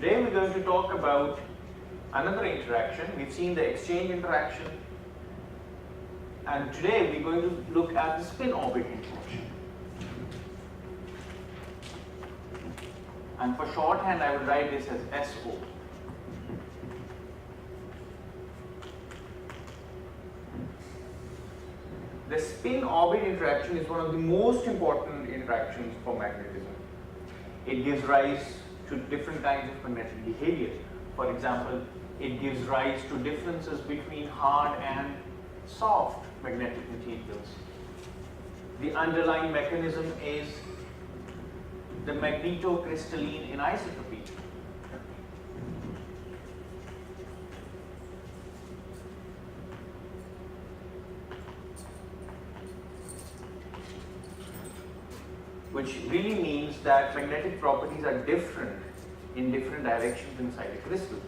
Today we're going to talk about another interaction. We've seen the exchange interaction, and today we're going to look at the spin orbit interaction. And for shorthand, I would write this as SO. The spin orbit interaction is one of the most important interactions for magnetism. It gives rise to different kinds of magnetic behavior. For example, it gives rise to differences between hard and soft magnetic materials. The underlying mechanism is the magnetocrystalline anisotropy. Which really means that magnetic properties are different in different directions inside a crystal.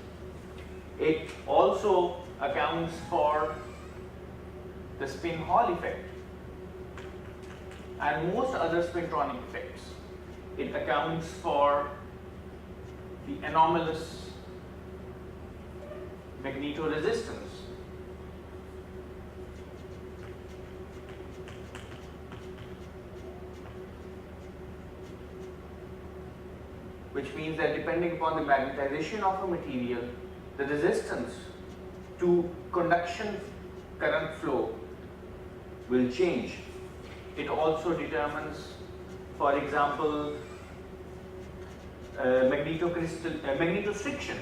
It also accounts for the spin Hall effect and most other spintronic effects. It accounts for the anomalous magnetoresistance. Which means that depending upon the magnetization of a material, the resistance to conduction current flow will change. It also determines, for example, magnetostriction.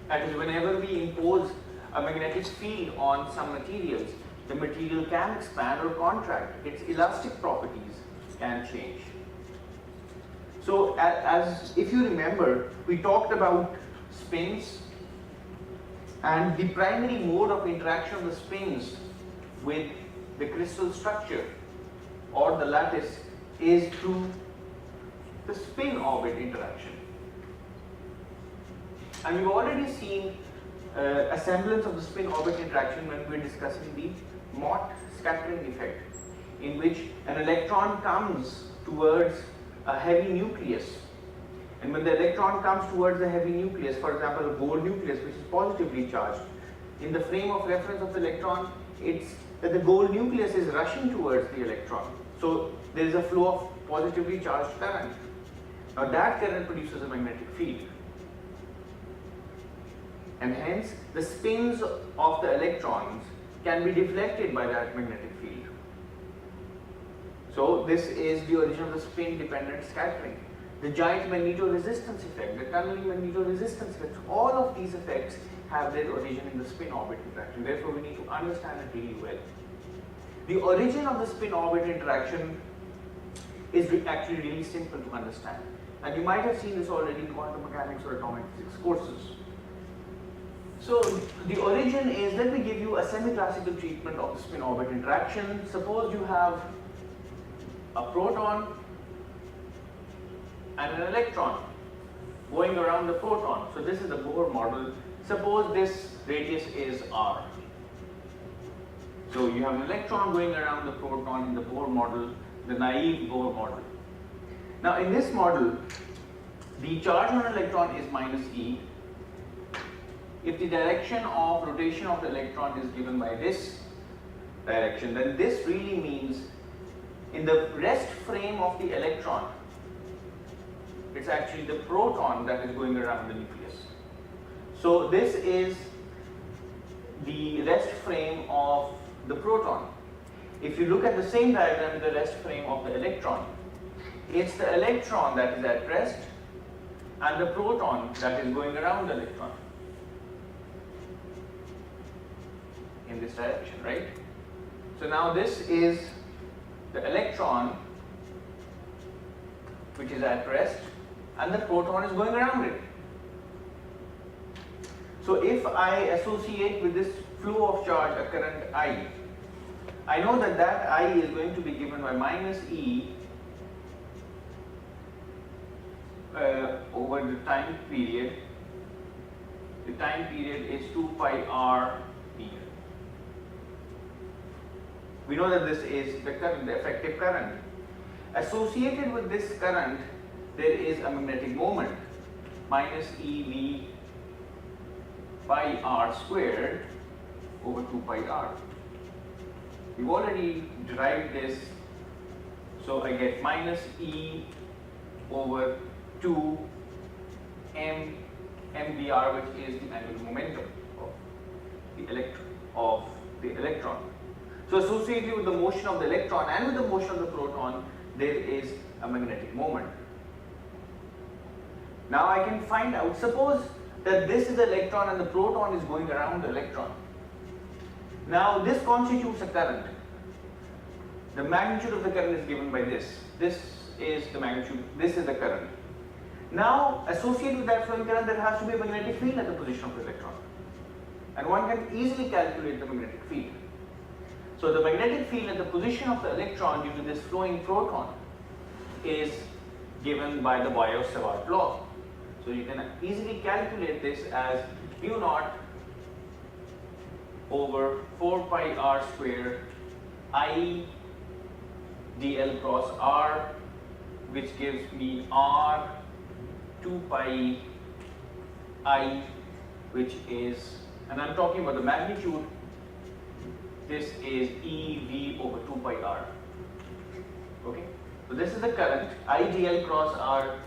That is, whenever we impose a magnetic field on some materials, the material can expand or contract. Its elastic properties can change. So, as if you remember, we talked about spins, and the primary mode of interaction of the spins with the crystal structure or the lattice is through the spin orbit interaction. And we've already seen a semblance of the spin orbit interaction when we were discussing the Mott scattering effect, in which an electron comes towards a heavy nucleus, and when the electron comes towards the heavy nucleus, for example a gold nucleus which is positively charged, in the frame of reference of the electron, it's that the gold nucleus is rushing towards the electron, so there is a flow of positively charged current. Now that current produces a magnetic field, and hence the spins of the electrons can be deflected by that magnetic field. So this is the origin of the spin-dependent scattering. The giant magnetoresistance effect, the tunneling magnetoresistance effect, all of these effects have their origin in the spin-orbit interaction. Therefore, we need to understand it really well. The origin of the spin-orbit interaction is actually really simple to understand. And you might have seen this already in quantum mechanics or atomic physics courses. So the origin is, let me give you a semi-classical treatment of the spin-orbit interaction. Suppose you have a proton and an electron going around the proton. So this is the Bohr model. Suppose this radius is r. So you have an electron going around the proton in the Bohr model, the naive Bohr model. Now in this model, the charge on an electron is minus e. If the direction of rotation of the electron is given by this direction, then this really means in the rest frame of the electron, it's actually the proton that is going around the nucleus. So this is the rest frame of the proton. If you look at the same diagram in the rest frame of the electron, it's the electron that is at rest and the proton that is going around the electron in this direction, right? So now this is the electron which is at rest and the proton is going around it. So if I associate with this flow of charge a current I know that that I is going to be given by minus E over the time period. The time period is 2 pi r meter. We know that this is the current, the effective current. Associated with this current, there is a magnetic moment minus EV pi r squared over 2 pi r. We've already derived this, so I get minus E over 2 m mvr, which is the angular momentum of the electron. So associated with the motion of the electron and with the motion of the proton, there is a magnetic moment. Now I can find out, suppose that this is the electron and the proton is going around the electron. Now this constitutes a current. The magnitude of the current is given by this. This is the magnitude, this is the current. Now associated with that flowing current, there has to be a magnetic field at the position of the electron. And one can easily calculate the magnetic field. So the magnetic field at the position of the electron due to this flowing proton is given by the Biot-Savart law. So you can easily calculate this as mu naught over 4 pi r squared I dl cross r, which gives me r 2 pi I, which is, and I'm talking about the magnitude, this is EV over 2 pi r. Okay, so this is the current I dl cross r.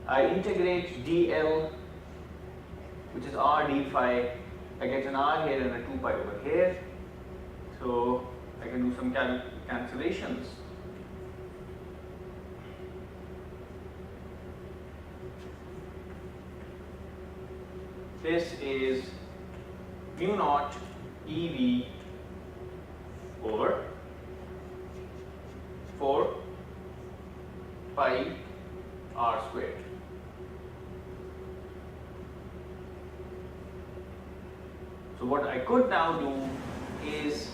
I integrate dl, which is r d phi. I get an r here and a 2 pi over here. So I can do some cancellations. This is mu naught EV over 4 pi r squared. So what I could now do is,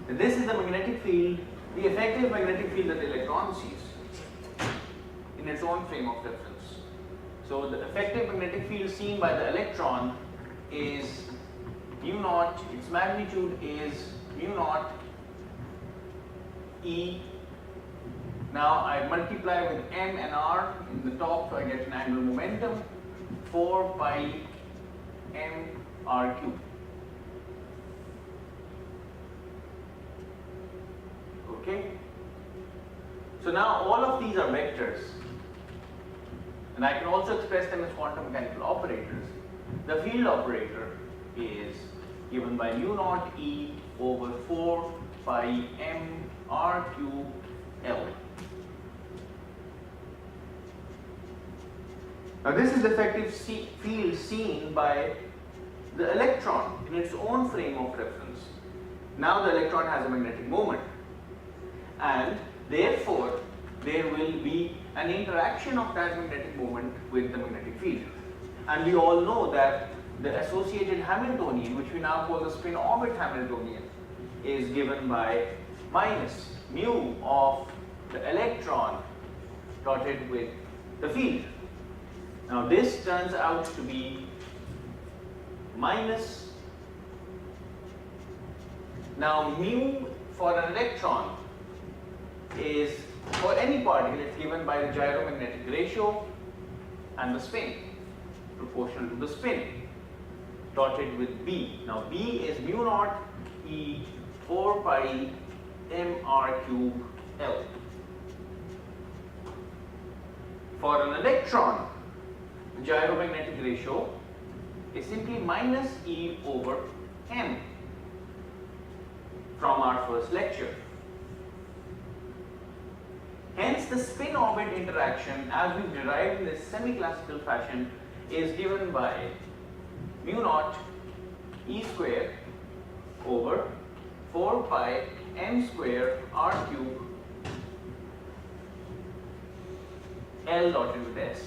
this is the magnetic field, the effective magnetic field that the electron sees in its own frame of reference. So the effective magnetic field seen by the electron is mu naught, its magnitude is mu naught E. Now I multiply with m and r in the top, so I get an angular momentum 4 pi m r cube. Okay. So now all of these are vectors, and I can also express them as quantum mechanical operators. The field operator is given by mu naught E over 4 pi m r cube L. Now this is the effective field seen by the electron in its own frame of reference. Now the electron has a magnetic moment, and therefore there will be an interaction of that magnetic moment with the magnetic field. And we all know that the associated Hamiltonian, which we now call the spin orbit Hamiltonian, is given by minus mu of the electron dotted with the field. Now this turns out to be minus, now mu for an electron is, for any particle, it's given by the gyromagnetic ratio and the spin, proportional to the spin, dotted with B. Now B is mu naught E 4 pi m r cube L. For an electron, the gyromagnetic ratio is simply minus E over m from our first lecture. Hence the spin orbit interaction, as we derived in this semi-classical fashion, is given by mu naught E square over 4 pi m square r cube L dotted with S.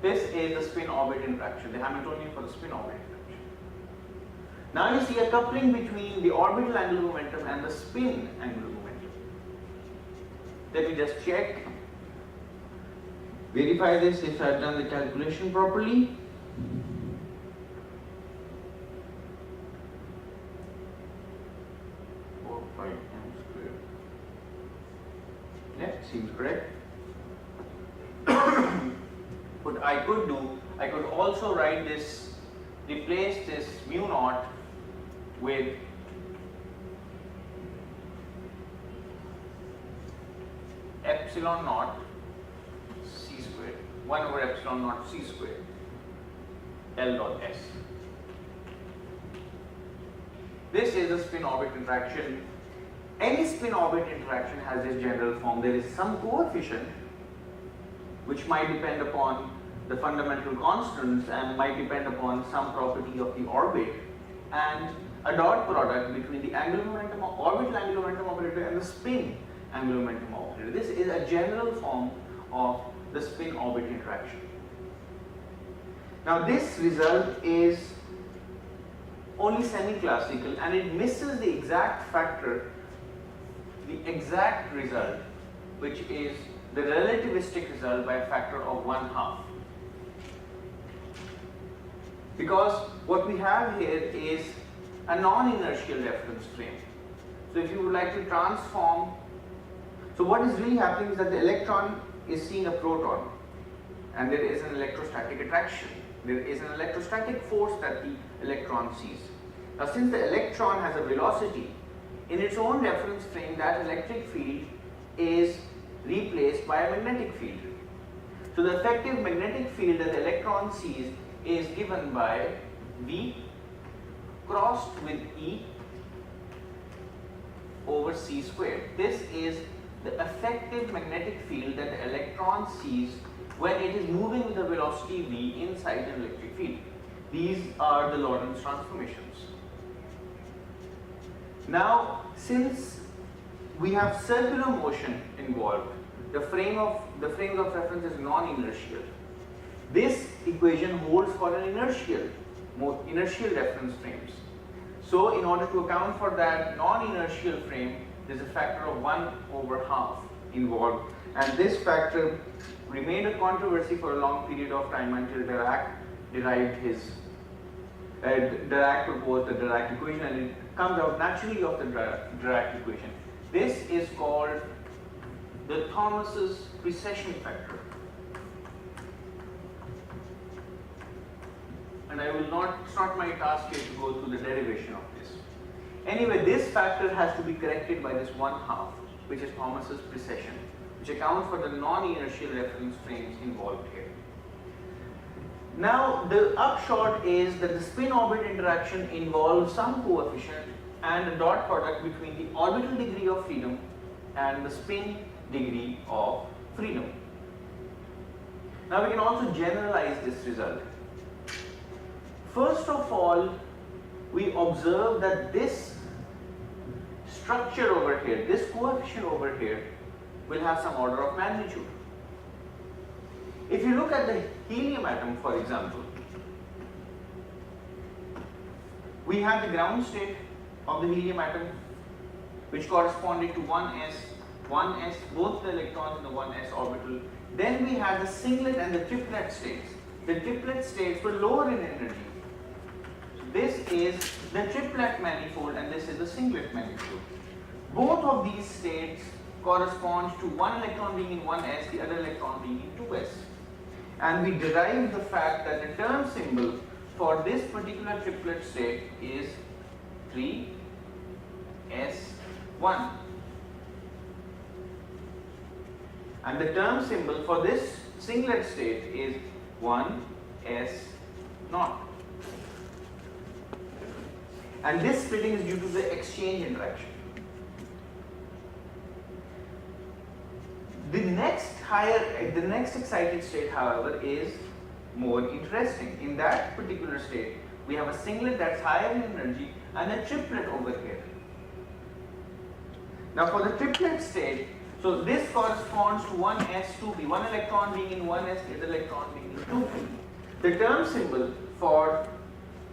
This is the spin orbit interaction, the Hamiltonian for the spin orbit interaction. Now you see a coupling between the orbital angular momentum and the spin angular momentum. Let me just check, verify this if I have done the calculation properly. seems correct. What I could do, I could also write this, replace this mu naught with epsilon naught c squared, 1 over epsilon naught c squared, L dot S. This is a spin orbit interaction. Any spin orbit interaction has this general form. There is some coefficient which might depend upon the fundamental constants and might depend upon some property of the orbit, and a dot product between the angular momentum, orbital angular momentum operator and the spin angular momentum operator. This is a general form of the spin orbit interaction. Now this result is only semi-classical and it misses the exact factor, the exact result, which is the relativistic result by a factor of 1/2. Because what we have here is a non-inertial reference frame. So if you would like to transform, so what is really happening is that the electron is seeing a proton and there is an electrostatic attraction. There is an electrostatic force that the electron sees. Now since the electron has a velocity, in its own reference frame that electric field is replaced by a magnetic field. So the effective magnetic field that the electron sees is given by V crossed with E over C squared. This is the effective magnetic field that the electron sees when it is moving with a velocity V inside an electric field. These are the Lorentz transformations. Now, since we have circular motion involved, the frames of reference is non-inertial. This equation holds for an inertial reference frames. So in order to account for that non-inertial frame, there is a factor of 1/2 involved, and this factor remained a controversy for a long period of time until Dirac proposed the Dirac equation, and it comes out naturally of the Dirac equation. This is called the Thomas's precession factor. And I will not, it's not my task here to go through the derivation of this. Anyway, this factor has to be corrected by this 1/2, which is Thomas's precession, which accounts for the non-inertial reference frames involved here. Now, the upshot is that the spin orbit interaction involves some coefficient and a dot product between the orbital degree of freedom and the spin degree of freedom. Now, we can also generalize this result. First of all, we observe that this structure over here, this coefficient over here, will have some order of magnitude. If you look at the helium atom, for example, we have the ground state of the helium atom, which corresponded to 1s, both the electrons in the 1s orbital. Then we have the singlet and the triplet states. The triplet states were lower in energy. This is the triplet manifold and this is the singlet manifold. Both of these states correspond to one electron being in 1s, the other electron being in 2s. And we derive the fact that the term symbol for this particular triplet state is 3s1. And the term symbol for this singlet state is 1s0. And this splitting is due to the exchange interaction. The next excited state, however, is more interesting. In that particular state, we have a singlet that's higher in energy and a triplet over here. Now for the triplet state, so this corresponds to 1s2p, one electron being in 1s, the other electron being in 2p. The term symbol for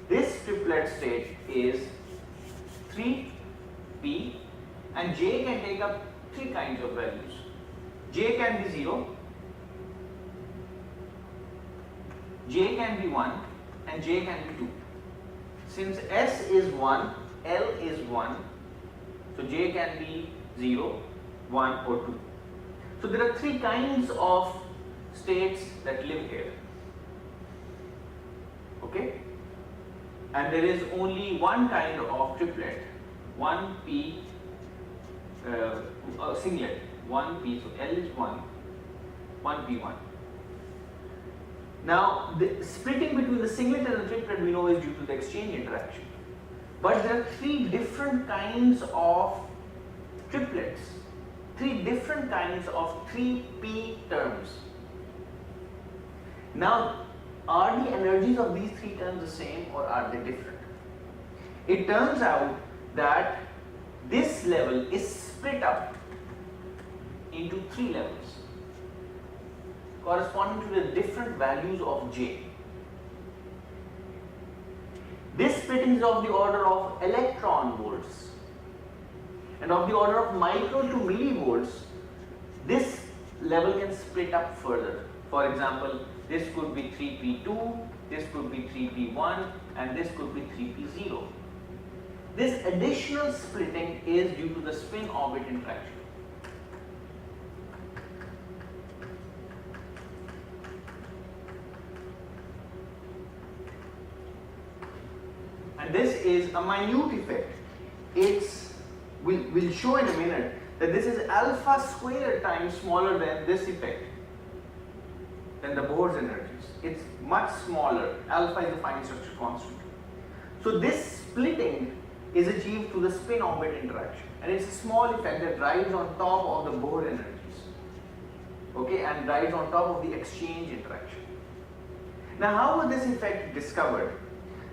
this triplet state is 3p, and j can take up three kinds of values. J can be 0, j can be 1, and j can be 2. Since s is 1, L is 1, so j can be 0, 1 or 2. So there are three kinds of states that live here. Okay? And there is only one kind of triplet, 1p singlet, 1p, so L is 1, 1p1. Now, the splitting between the singlet and the triplet we know is due to the exchange interaction. But there are three different kinds of triplets, three different kinds of 3p terms. Now, are the energies of these three terms the same or are they different? It turns out that this level is split up into three levels corresponding to the different values of J. This splitting is of the order of electron volts and of the order of micro to millivolts. This level can split up further. For example, this could be 3p2, this could be 3p1 and this could be 3p0. This additional splitting is due to the spin orbit interaction. And this is a minute effect. We'll show in a minute that this is alpha squared times smaller than this effect, than the Bohr's energies. It's much smaller. Alpha is the fine structure constant. So this splitting is achieved through the spin orbit interaction, and it's a small effect that rides on top of the Bohr energies, okay, and rides on top of the exchange interaction. Now, how was this effect discovered?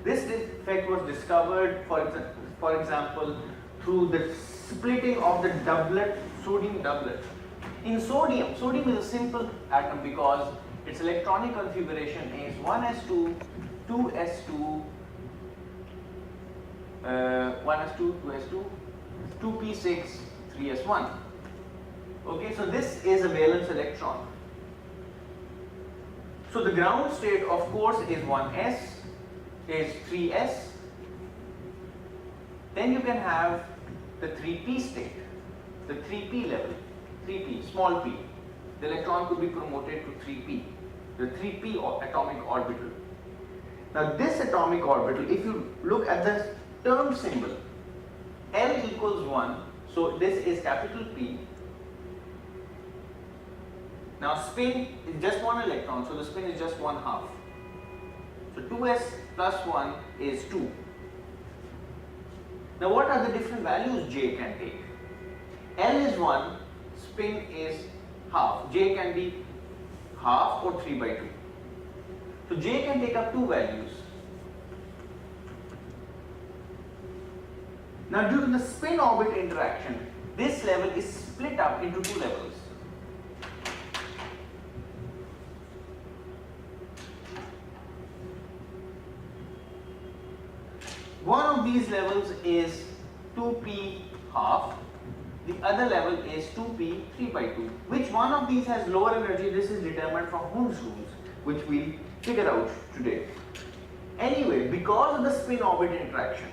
This effect was discovered, for example, through the splitting of the doublet, sodium doublet. In sodium is a simple atom because its electronic configuration is 1s2, 2s2, 1s2, 2s2, 2p6, 3s1. Okay, so this is a valence electron. So the ground state, of course, is 1s, is 3s. Then you can have the 3p state, the 3p level, 3p, small p. The electron could be promoted to 3p, the 3p atomic orbital. Now this atomic orbital, if you look at the term symbol, L equals 1, so this is capital P. Now spin is just one electron, so the spin is just 1/2. So 2s plus 1 is 2. Now what are the different values J can take? L is 1, spin is half. J can be half or 3/2. So J can take up two values. Now due to the spin orbit interaction, this level is split up into two levels. One of these levels is 2p half, the other level is 2p 3/2. Which one of these has lower energy? This is determined from Hund's rules, which we'll figure out today. Anyway, because of the spin orbit interaction,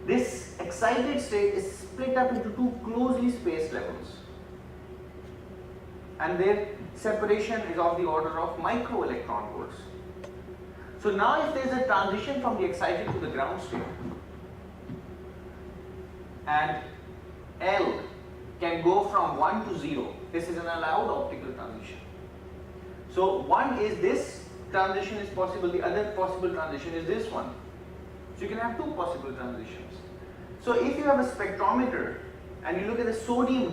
this excited state is split up into two closely spaced levels, and their separation is of the order of micro electron volts. So now if there is a transition from the excited to the ground state, and L can go from 1 to 0, this is an allowed optical transition. So one is this transition is possible, the other possible transition is this one. So you can have two possible transitions. So if you have a spectrometer and you look at the sodium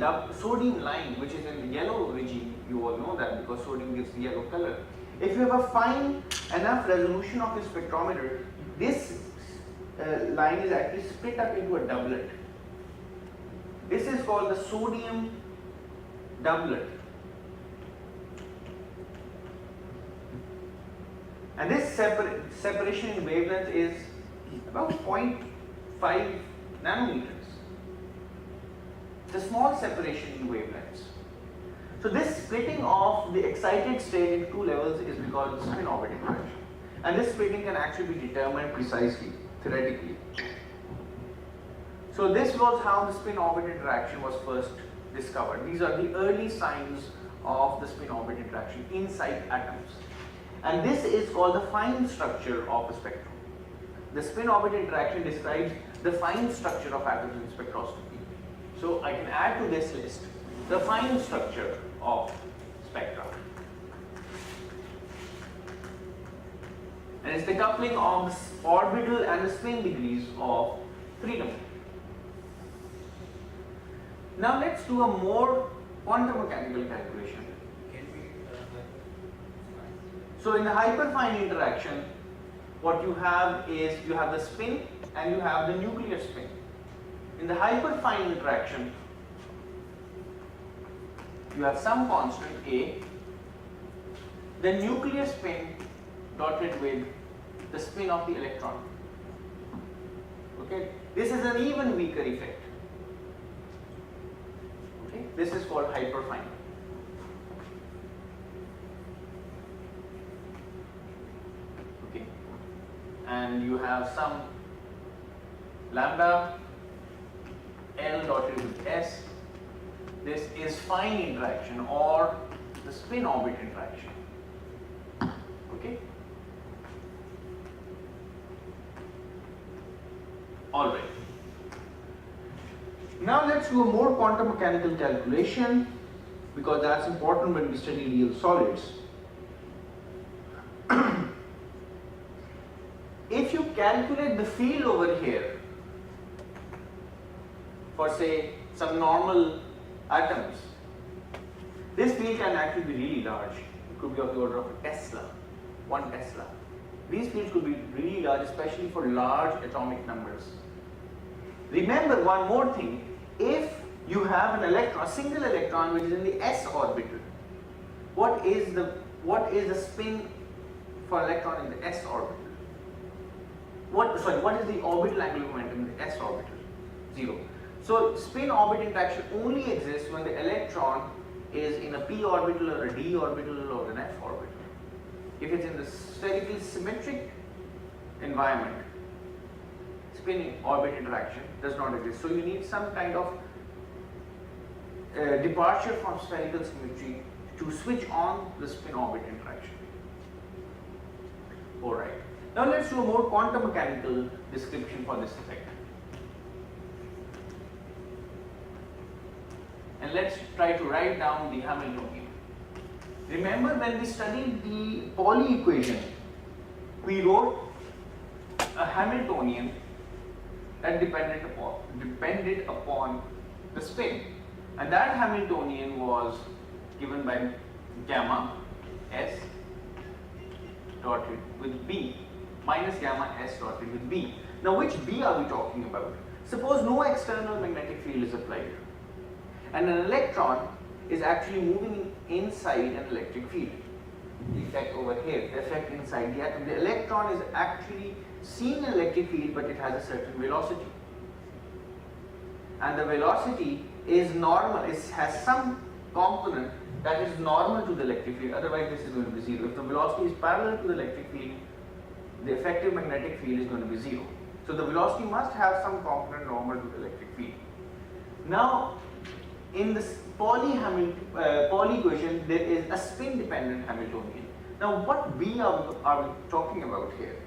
line, which is in the yellow regime, you all know that because sodium gives the yellow color. If you have a fine enough resolution of your spectrometer, this line is actually split up into a doublet. This is called the sodium doublet. And this separation in wavelength is about 0.5 nanometers. It's a small separation in wavelengths. So this splitting of the excited state into two levels is because of the spin orbit interaction. And this splitting can actually be determined precisely, theoretically. So this was how the spin orbit interaction was first discovered. These are the early signs of the spin-orbit interaction inside atoms. And this is called the fine structure of a spectrum. The spin-orbit interaction describes the fine structure of atoms in spectroscopy. So I can add to this list the fine structure of spectra. And it's the coupling of the orbital and the spin degrees of freedom. Now let's do a more quantum mechanical calculation. So in the hyperfine interaction, what you have is you have the spin and you have the nuclear spin. In the hyperfine interaction, you have some constant A, the nuclear spin dotted with the spin of the electron. Okay, this is an even weaker effect. Okay, this is called hyperfine. Okay, and you have some lambda L dotted with S. This is fine interaction or the spin orbit interaction. Okay. All right. Now let's do a more quantum mechanical calculation, because that's important when we study real solids. If you calculate the field over here for say some normal atoms, this field can actually be really large. It could be of the order of a Tesla, 1 Tesla. These fields could be really large, especially for large atomic numbers. Remember one more thing, if you have an electron, a single electron which is in the s orbital, what is the spin for electron in the s orbital? What is the orbital angular momentum in the s orbital? 0. So spin orbit interaction only exists when the electron is in a p orbital or a d orbital or an f orbital. If it's in the spherically symmetric environment, spin orbit interaction does not exist. So you need some kind of departure from spherical symmetry to switch on the spin orbit interaction. Alright. Now let's do a more quantum mechanical description for this effect. And let's try to write down the Hamiltonian. Remember when we studied the Pauli equation, we wrote a Hamiltonian that depended upon the spin. And that Hamiltonian was given by gamma s dotted with b minus gamma s dotted with b. Now which b are we talking about? Suppose no external magnetic field is applied and an electron is actually moving inside an electric field. The effect over here, the effect inside the atom. The electron is actually seeing an electric field, but it has a certain velocity. And the velocity is normal, it has some component that is normal to the electric field, otherwise this is going to be 0. If the velocity is parallel to the electric field, the effective magnetic field is going to be 0. So the velocity must have some component normal to the electric field. Now, in this Pauli equation, there is a spin-dependent Hamiltonian. Now, what B are we talking about here?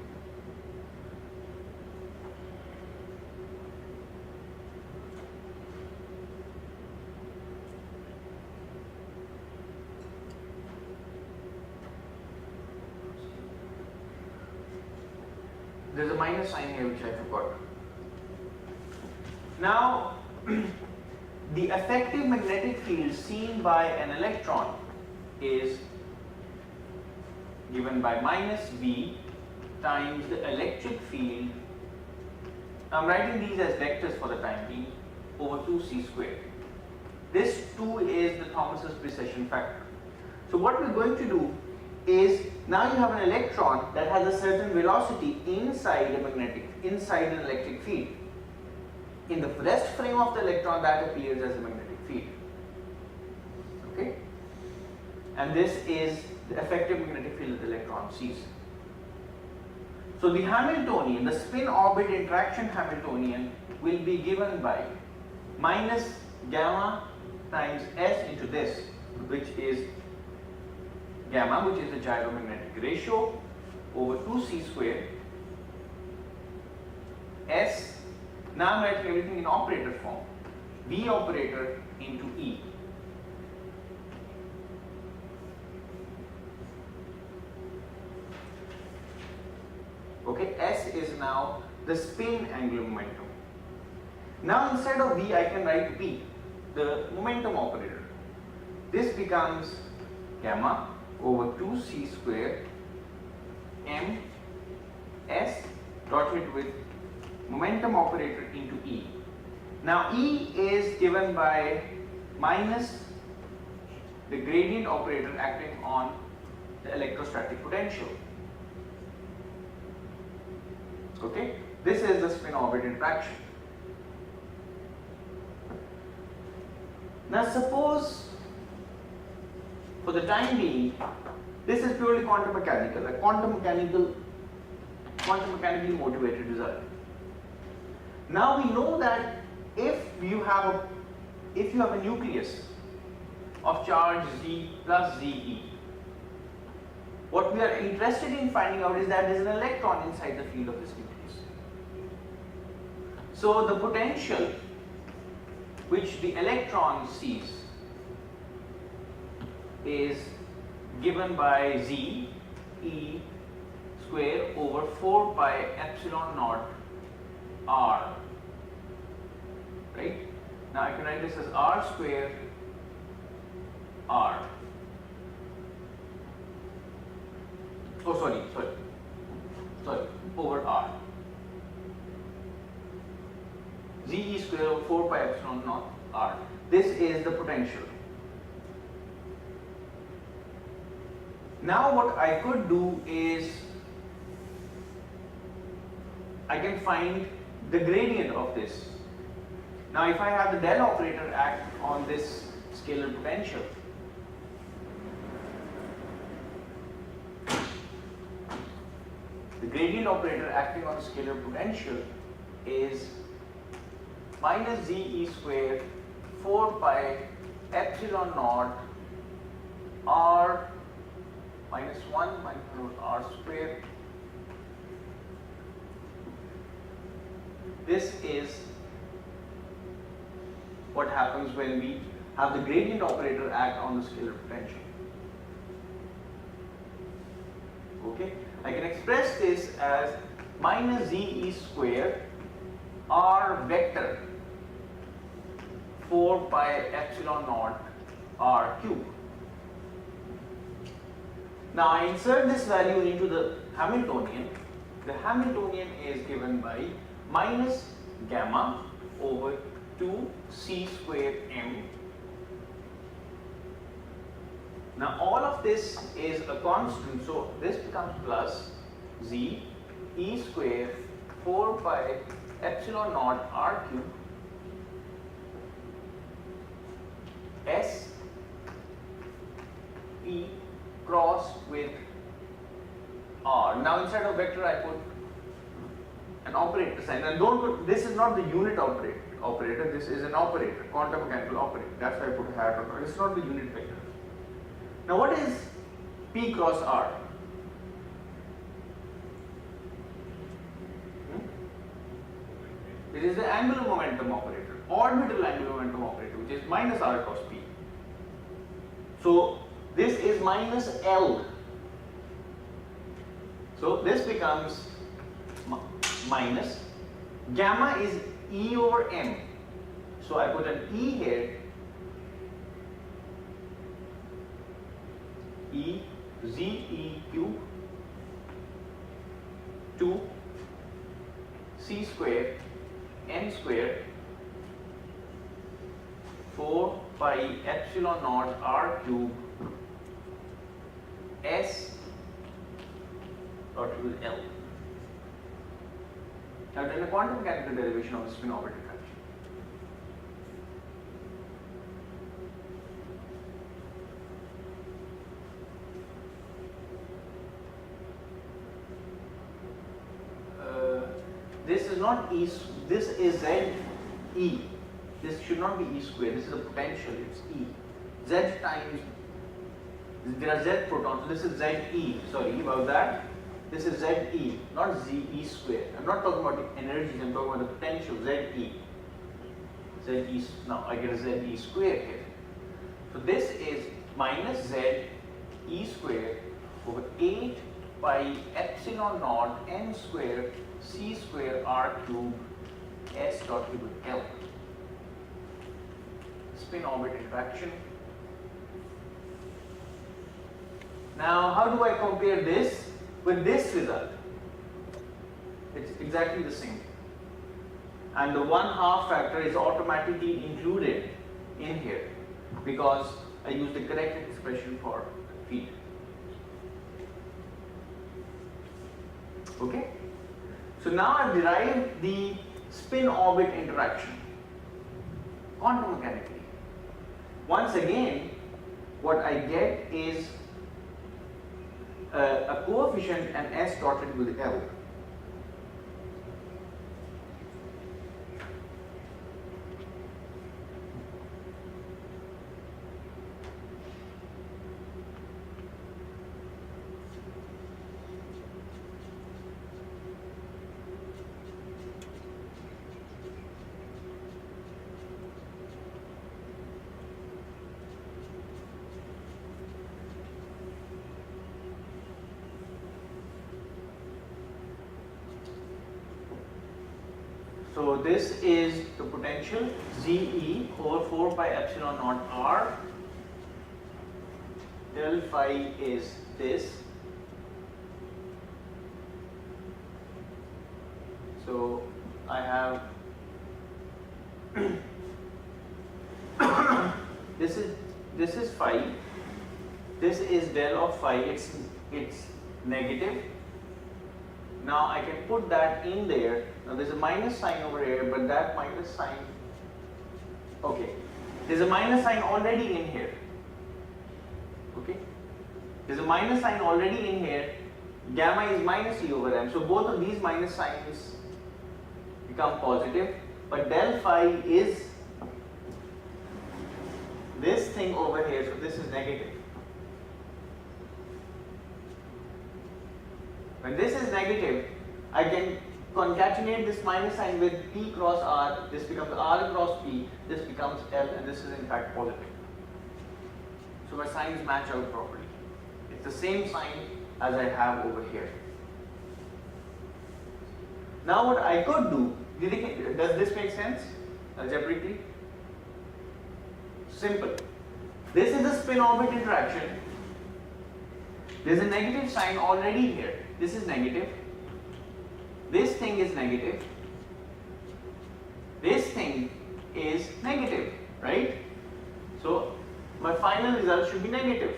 There's a minus sign here which I forgot. Now, the effective magnetic field seen by an electron is given by minus V times the electric field. I'm writing these as vectors for the time being, over 2c squared. This 2 is the Thomas's precession factor. So what we're going to do is, now you have an electron that has a certain velocity inside an electric field. In the rest frame of the electron, that appears as a magnetic field. Okay? And this is the effective magnetic field that the electron sees. So the Hamiltonian, the spin orbit interaction Hamiltonian, will be given by minus gamma times s into this. which is gamma, which is the gyromagnetic ratio, over 2c square s. Now I'm writing everything in operator form. V operator into E. Okay, S is now the spin angular momentum. Now instead of V I can write P, the momentum operator. This becomes gamma over 2c square m s dotted with momentum operator into E. Now E is given by minus the gradient operator acting on the electrostatic potential. Okay, this is the spin orbit interaction. Now suppose for the time being this is purely quantum mechanical, a quantum mechanically motivated result. Now we know that if you have a nucleus of charge Z plus Ze, what we are interested in finding out is that there is an electron inside the field of this nucleus. So the potential which the electron sees is given by Z E square over 4 pi epsilon naught R. Right? Now I can write this as R square R. Oh, sorry, over R. Ze square over 4 pi epsilon naught R. This is the potential. Now what I could do is I can find the gradient of this. Now if I have the del operator act on this scalar potential, the gradient operator acting on the scalar potential is minus Ze square 4 pi epsilon naught R minus 1 minus R square. This is what happens when we have the gradient operator act on the scalar potential. Okay, I can express this as minus Ze square R vector 4 pi epsilon naught R cube. Now I insert this value into the Hamiltonian. The Hamiltonian is given by minus gamma over 2c square m. Now all of this is a constant, so this becomes plus Z E square 4 pi epsilon naught R cube S E cross with R. Now instead of vector I put an operator sign, and don't put, this is not the unit operator, this is an operator, quantum mechanical operator. That's why I put a hat on it. It's not the unit vector. Now what is P cross R? It is the angular momentum operator, orbital angular momentum operator, which is minus R cross P. So this is minus L. So this becomes minus gamma is E over M. So I put an E here. E Z E cube 2 C square M square 4 pi epsilon naught R cube S dot with L. Now then a quantum mechanical derivation of the spin orbit interaction. This is not E, this is Z E. This should not be E square, this is a potential, it's E. Z times, there are Z protons, so this is ZE, sorry about that. This is ZE, not ZE square. I'm not talking about the energies, I'm talking about the potential, ZE. ZE, now I get a ZE square here. So this is minus ZE square over 8 pi epsilon naught n square C square R cube S dot equal to L. Spin orbit interaction. Now how do I compare this with this result? It's exactly the same. And the 1/2 factor is automatically included in here because I used the correct expression for feed. Okay? So now I've derived the spin orbit interaction quantum mechanically. Once again, what I get is a coefficient and S dotted with L. So this is the potential ZE over 4 pi epsilon naught R. Del phi is this. So I have this is phi. This is del of phi. It's negative. Now I can put that in there. Now there's a minus sign over here, but that minus sign, okay, there's a minus sign already in here. Okay, there's a minus sign already in here. Gamma is minus E over M. So both of these minus signs become positive, but del phi is this thing over here. So this is negative. When this is negative, I can concatenate this minus sign with P cross R. This becomes R cross P. This becomes L, and this is in fact positive. So my signs match out properly. It's the same sign as I have over here. Now what I could do, does this make sense algebraically? Simple. This is the spin orbit interaction. There's a negative sign already here. This is negative. This thing is negative. This thing is negative, right? So my final result should be negative.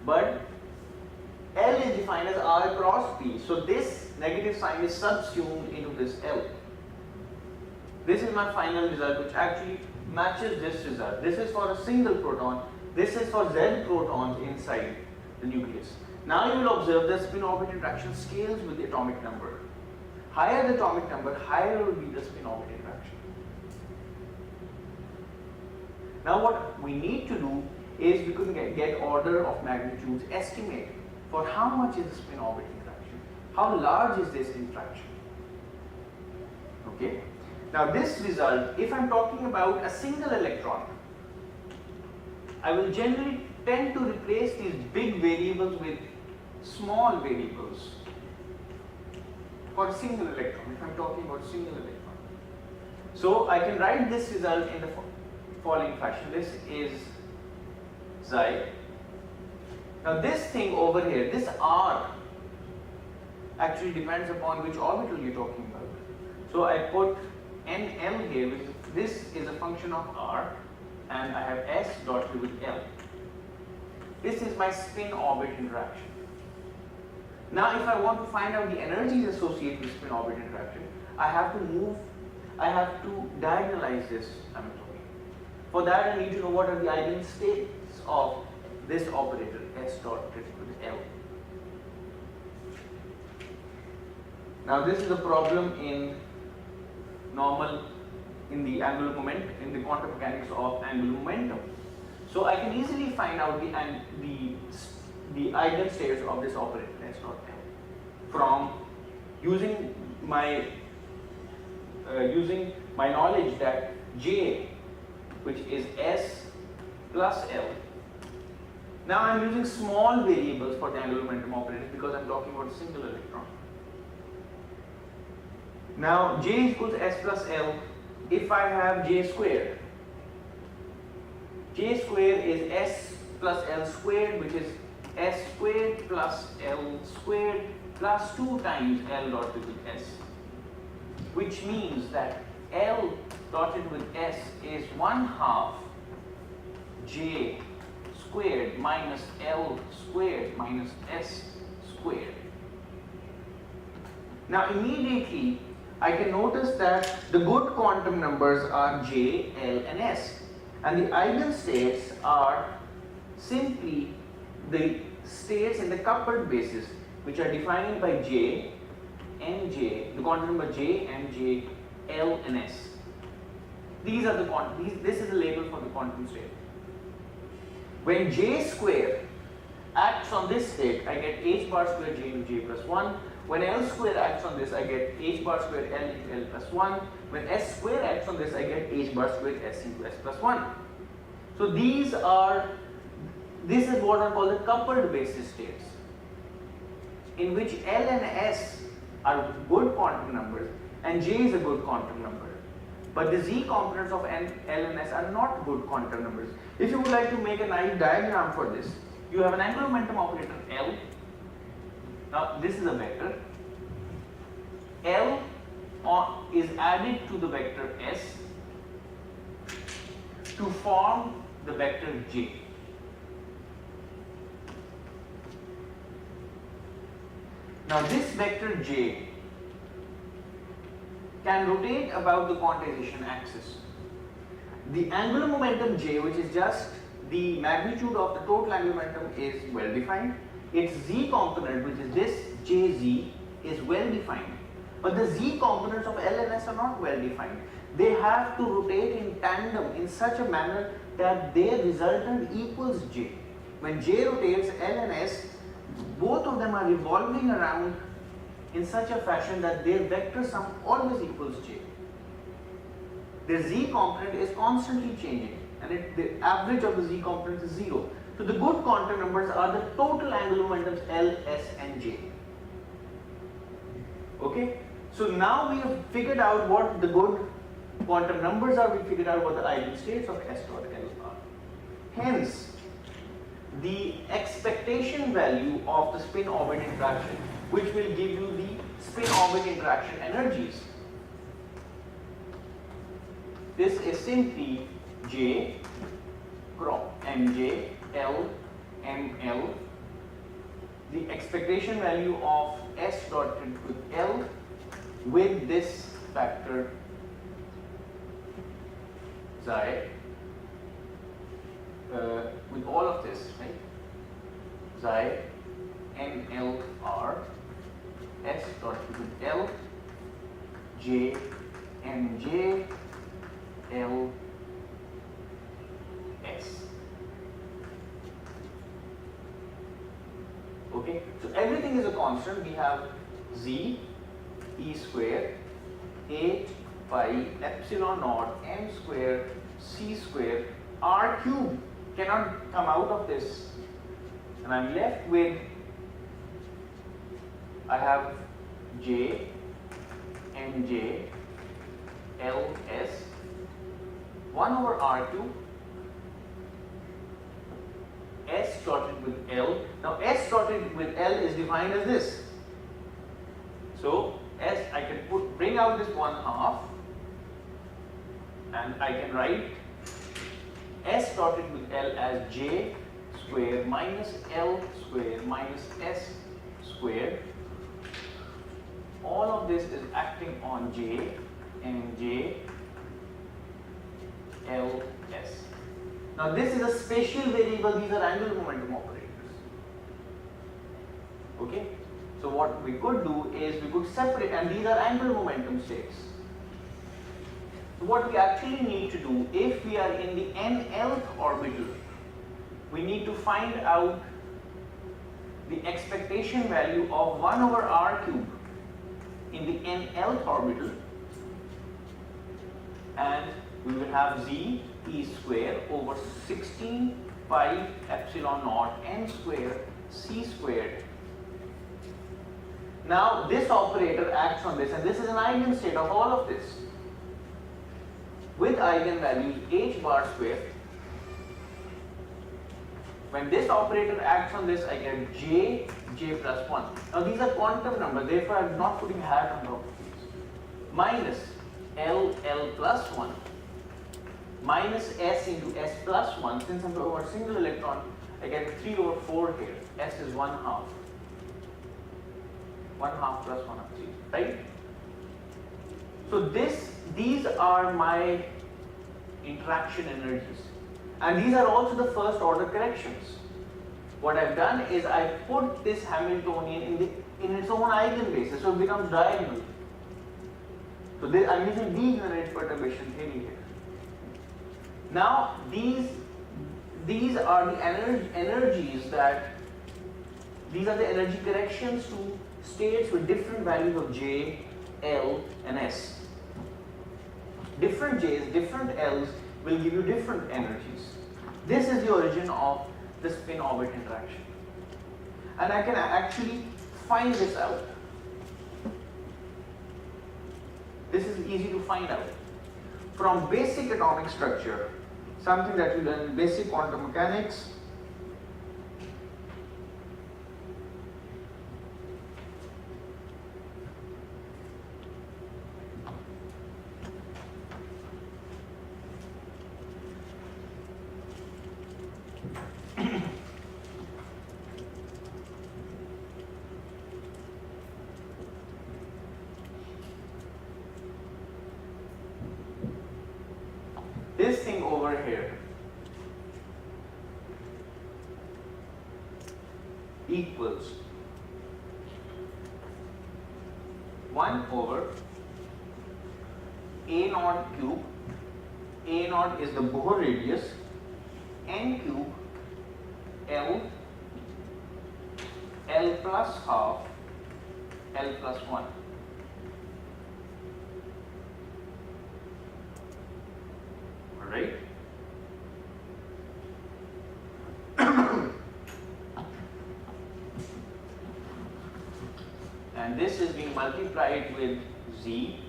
But L is defined as R cross P. So this negative sign is subsumed into this L. This is my final result, which actually matches this result. This is for a single proton. This is for Z protons inside the nucleus. Now you will observe that spin orbit interaction scales with the atomic number. Higher the atomic number, higher will be the spin orbit interaction. Now what we need to do is we could get order of magnitudes estimate for how much is the spin orbit interaction. How large is this interaction? Okay. Now this result, if I'm talking about a single electron, I will generally tend to replace these big variables with small variables for a single electron, if I'm talking about single electron. So I can write this result in the following fashion. This is Xi. Now this thing over here, this R, actually depends upon which orbital you're talking about. So I put NL here, because this is a function of R, and I have S dot with L. This is my spin orbit interaction. Now if I want to find out the energies associated with spin orbit interaction, I have to diagonalize this ametrope. For that I need to know what are the eigenstates of this operator, S dot with L. Now this is a problem in normal in the angular momentum, in the quantum mechanics of angular momentum. So I can easily find out the eigenstates of this operator S dot L from using my knowledge that J, which is S plus L. Now I am using small variables for the angular momentum operators because I am talking about a single electron. Now J equals S plus L. If I have J squared is S plus L squared, which is S squared plus L squared plus 2 times L dotted with S, which means that L dotted with S is 1/2 J squared minus L squared minus S squared. Now immediately I can notice that the good quantum numbers are J, L and S, and the eigenstates are simply the states in the coupled basis, which are defined by J, Mj, the quantum number J, Mj, L and S. These are the this is the label for the quantum state. When J square acts on this state, I get H bar square J into J plus 1. When L square acts on this, I get H bar square L into L plus 1. When S square acts on this, I get H bar square S into S plus 1. So this is what are called the coupled basis states, in which L and S are good quantum numbers and J is a good quantum number. But the Z components of L and S are not good quantum numbers. If you would like to make a nice diagram for this, you have an angular momentum operator L. Now this is a vector. L is added to the vector S to form the vector J. Now this vector J can rotate about the quantization axis. The angular momentum J, which is just the magnitude of the total angular momentum, is well defined. Its Z component, which is this Jz, is well defined. But the Z components of L and S are not well defined. They have to rotate in tandem in such a manner that their resultant equals J. When J rotates, L and S, both of them are revolving around in such a fashion that their vector sum always equals J. Their Z component is constantly changing, and the average of the Z component is 0. So the good quantum numbers are the total angular momentums L, S and J. Okay? So now we have figured out what the good quantum numbers are, we figured out what the eigenstates of S dot L are. Hence, the expectation value of the spin orbit interaction, which will give you the spin orbit interaction energies. This is simply J, Mj, L, Ml, the expectation value of S dotted with L with this factor xi, with all of this, right? Xi, Ml, R, S dotted with L, J, Mj, L, S. Okay, so everything is a constant. We have Z, E square, 8 pi epsilon naught m square c square r cube cannot come out of this, and I'm left with, I have J, Mj, L, S, 1 over r cube, S dotted with L. Now S dotted with L is defined as this. So S, I can bring out this 1/2, and I can write S dotted with L as J square minus L square minus S square. All of this is acting on J, Mj, L, S. Now this is a spatial variable, these are angular momentum operators. Okay? So what we could do is we could separate, and these are angular momentum states. So what we actually need to do, if we are in the nth orbital, we need to find out the expectation value of 1 over r cube in the nth orbital, and we will have z e square over 16 pi epsilon naught n square c squared. Now this operator acts on this, and this is an eigenstate of all of this with eigenvalues h bar square. When this operator acts on this, I get j plus 1. Now these are quantum numbers, therefore I am not putting a hat on top of these. Minus l plus 1 minus s into s plus 1. Since I'm over a single electron, I get 3 over 4 here. S is 1 half. 1 half plus 1 of 3, right? So these are my interaction energies, and these are also the first order corrections. What I've done is I put this Hamiltonian in its own eigenbasis, so it becomes diagonal. So I'm using degenerate perturbation theory here. Now these are the energies that these are the energy corrections to states with different values of j, l, and s. Different j's, different l's will give you different energies. This is the origin of the spin orbit interaction, and I can actually find this out. This is easy to find out from basic atomic structure, something that we learn in basic quantum mechanics. This thing over here equals 1 over a naught cube. A naught is the Bohr radius, n cube L plus half, L plus 1. Right? And this is being multiplied with z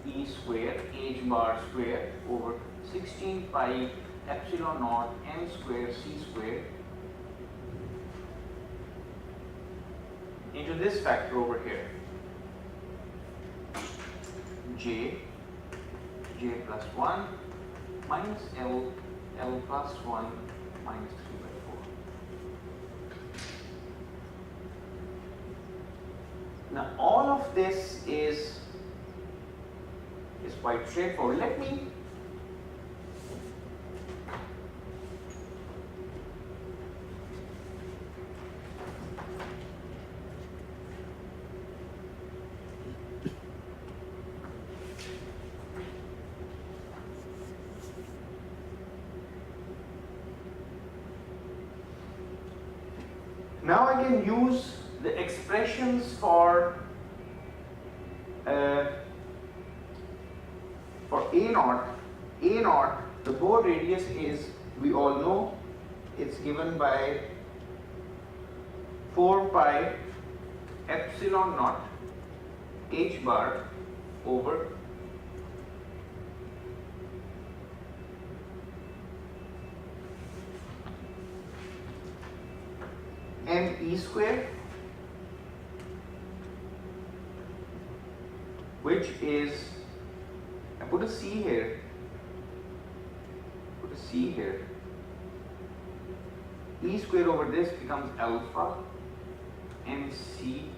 e square h bar square over 16 pi epsilon naught n square c square into this factor over here, j plus 1 minus L plus 1 minus 3 by 4. Now all of this is quite straightforward. Let me now I can use the expressions for A naught. A naught, the Bohr radius is, we all know, it's given by 4 pi epsilon naught h bar over m e square, which is, I put a c here, e square over this becomes alpha mc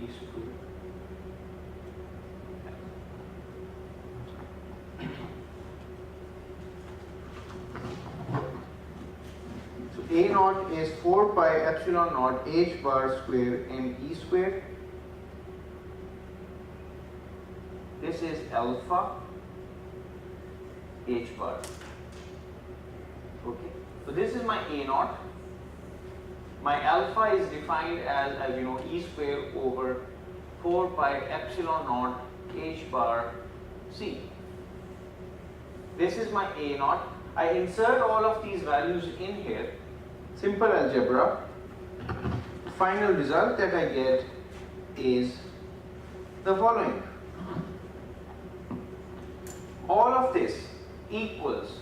e square. A naught is 4 pi epsilon naught h bar square m e square. This is alpha h bar. Okay, so this is my A naught. My alpha is defined as you know, e square over 4 pi epsilon naught h bar c. This is my A naught. I insert all of these values in here. Simple algebra. Final result that I get is the following. All of this equals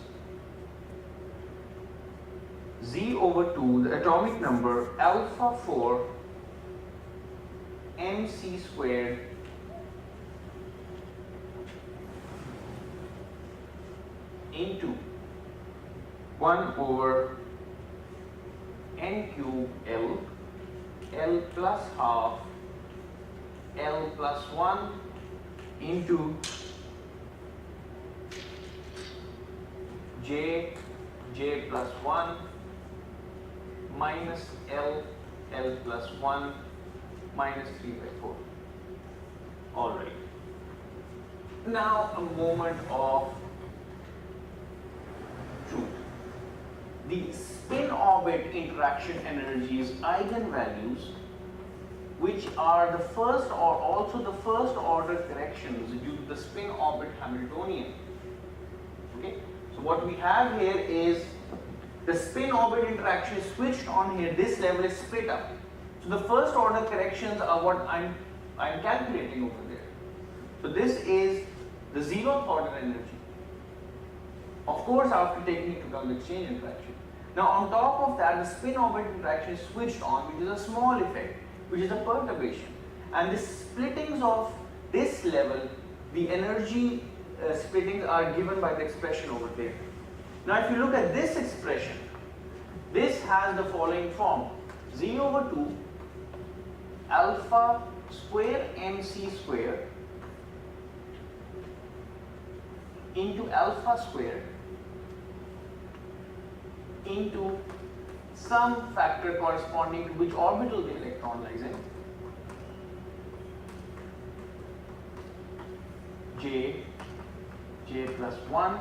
Z over 2, the atomic number alpha 4 mc squared into 1 over n cube L plus half L plus 1 into J plus 1 minus L plus 1 minus 3 by 4. Alright. Now a moment of truth. The spin orbit interaction energies eigenvalues, which are the first or also the first order corrections due to the spin orbit Hamiltonian. Okay, so what we have here is the spin orbit interaction is switched on here. This level is split up. So the first order corrections are what I'm calculating over there. So this is the 0th order energy. Of course, after taking into account the exchange interaction. Now on top of that, the spin orbit interaction is switched on, which is a small effect, which is a perturbation. And the splittings of this level, the energy splittings are given by the expression over there. Now if you look at this expression, this has the following form. Z over 2 alpha square mc square into alpha square into some factor corresponding to which orbital the electron lies in. J plus 1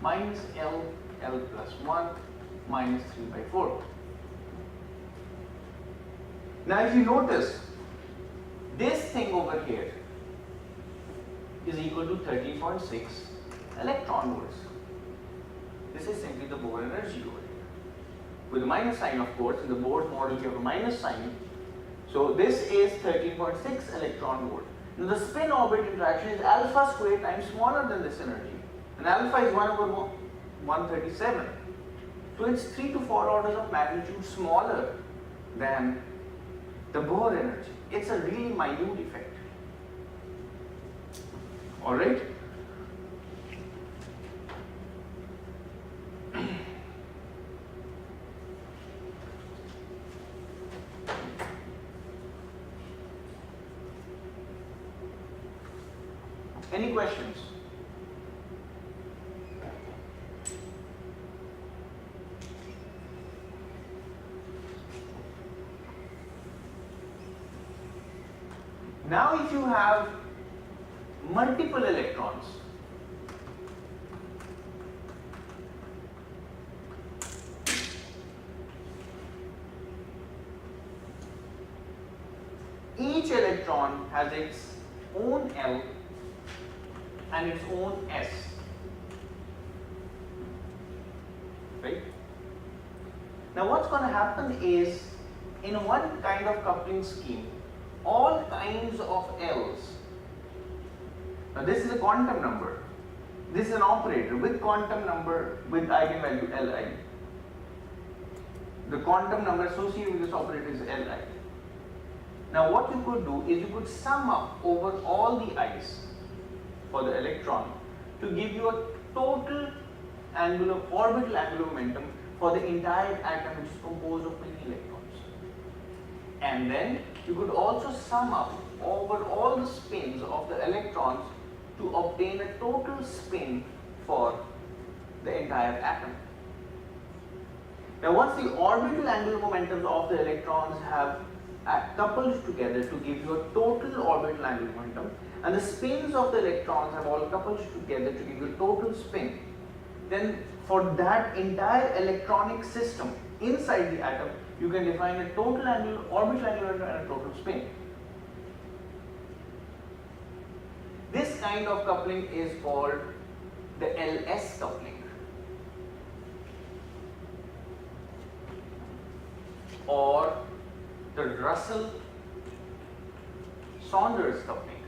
minus L plus 1 minus 3 by 4. Now if you notice, this thing over here is equal to 13.6 electron volts. This is simply the Bohr energy over here. With a minus sign, of course, in the Bohr model you have a minus sign. So this is 13.6 electron volt. Now the spin orbit interaction is alpha squared times smaller than this energy. And alpha is 1 over 137. So it's 3 to 4 orders of magnitude smaller than the Bohr energy. It's a really minute effect. Alright? Any questions? Now if you have multiple electrons, each electron has its own L and its own S, right? Now what's going to happen is, in one kind of coupling scheme, all kinds of L's, now this is a quantum number, this is an operator with quantum number with eigenvalue Li. The quantum number associated with this operator is Li. Now what you could do is you could sum up over all the i's for the electron to give you a total orbital angular momentum for the entire atom, which is composed of many electrons. And then you could also sum up over all the spins of the electrons to obtain a total spin for the entire atom. Now once the orbital angular momentums of the electrons have coupled together to give you a total orbital angular momentum, and the spins of the electrons have all coupled together to give you a total spin, then for that entire electronic system inside the atom, you can define a total angular, orbital angular momentum and a total spin. This kind of coupling is called the LS coupling, or the Russell-Saunders coupling.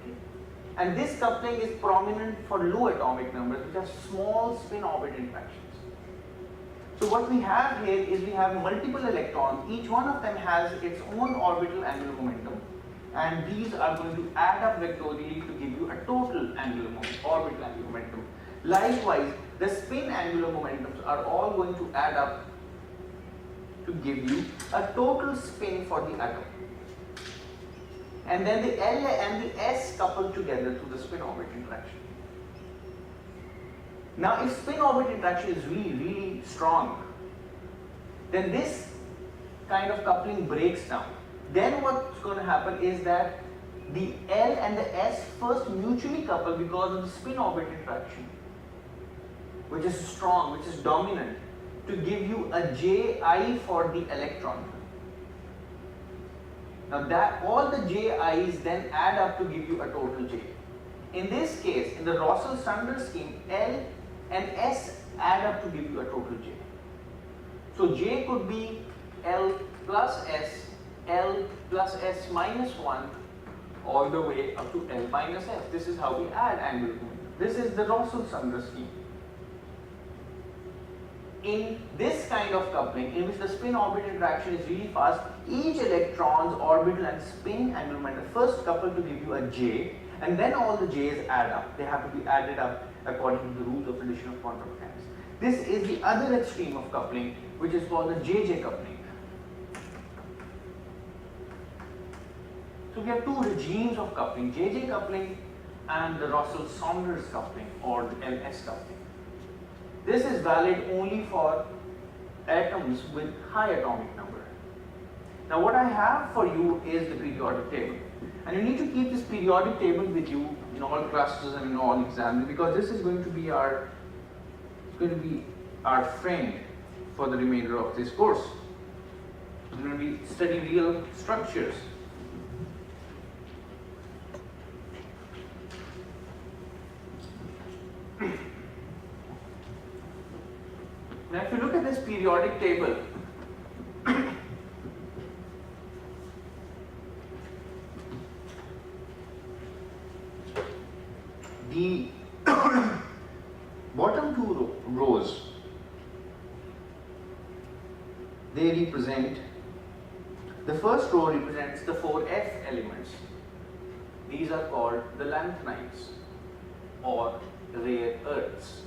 Okay. And this coupling is prominent for low atomic numbers, which are small spin orbit interactions. So what we have here is we have multiple electrons, each one of them has its own orbital angular momentum, and these are going to add up vectorially to give you a total angular momentum, orbital angular momentum. Likewise, the spin angular momentums are all going to add up to give you a total spin for the atom. And then the L and the S couple together through the spin orbit interaction. Now if spin orbit interaction is really strong, then this kind of coupling breaks down. Then what's going to happen is that the L and the S first mutually couple because of the spin orbit interaction, which is strong, which is dominant, to give you a Ji for the electron. Now that all the Ji's then add up to give you a total J. In this case, in the Russell-Saunders scheme, L and S add up to give you a total J. So J could be L plus S, L plus S minus 1, all the way up to L minus S. This is how we add angular momentum. This is the Russell-Saunders scheme. In this kind of coupling, in which the spin orbit interaction is really fast, each electron's orbital and spin angular momentum first couple to give you a J, and then all the J's add up. They have to be added up according to the rules of addition of quantum mechanics. This is the other extreme of coupling, which is called the JJ coupling. So we have two regimes of coupling, JJ coupling and the Russell-Saunders coupling, or the LS coupling. This is valid only for atoms with high atomic number. Now what I have for you is the periodic table, and you need to keep this periodic table with you in all classes and in all exams, because this is going to be our friend for the remainder of this course. We're going to be studying real structures. Now if you look at this periodic table, the bottom two rows, they represent, the first row represents the 4F elements. These are called the lanthanides or rare earths.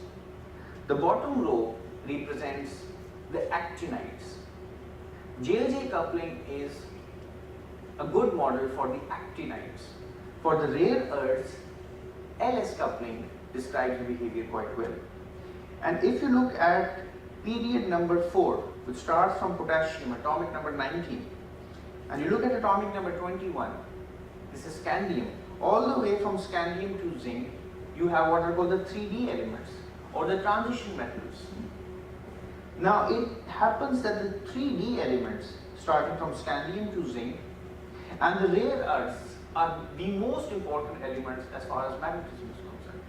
The bottom row represents the actinides. JJ coupling is a good model for the actinides. For the rare earths, LS coupling describes the behavior quite well. And if you look at period number 4, which starts from potassium, atomic number 19, and you look at atomic number 21, this is scandium. All the way from scandium to zinc, you have what are called the 3D elements, or the transition metals. Now it happens that the 3D elements, starting from scandium to zinc, and the rare earths are the most important elements as far as magnetism is concerned.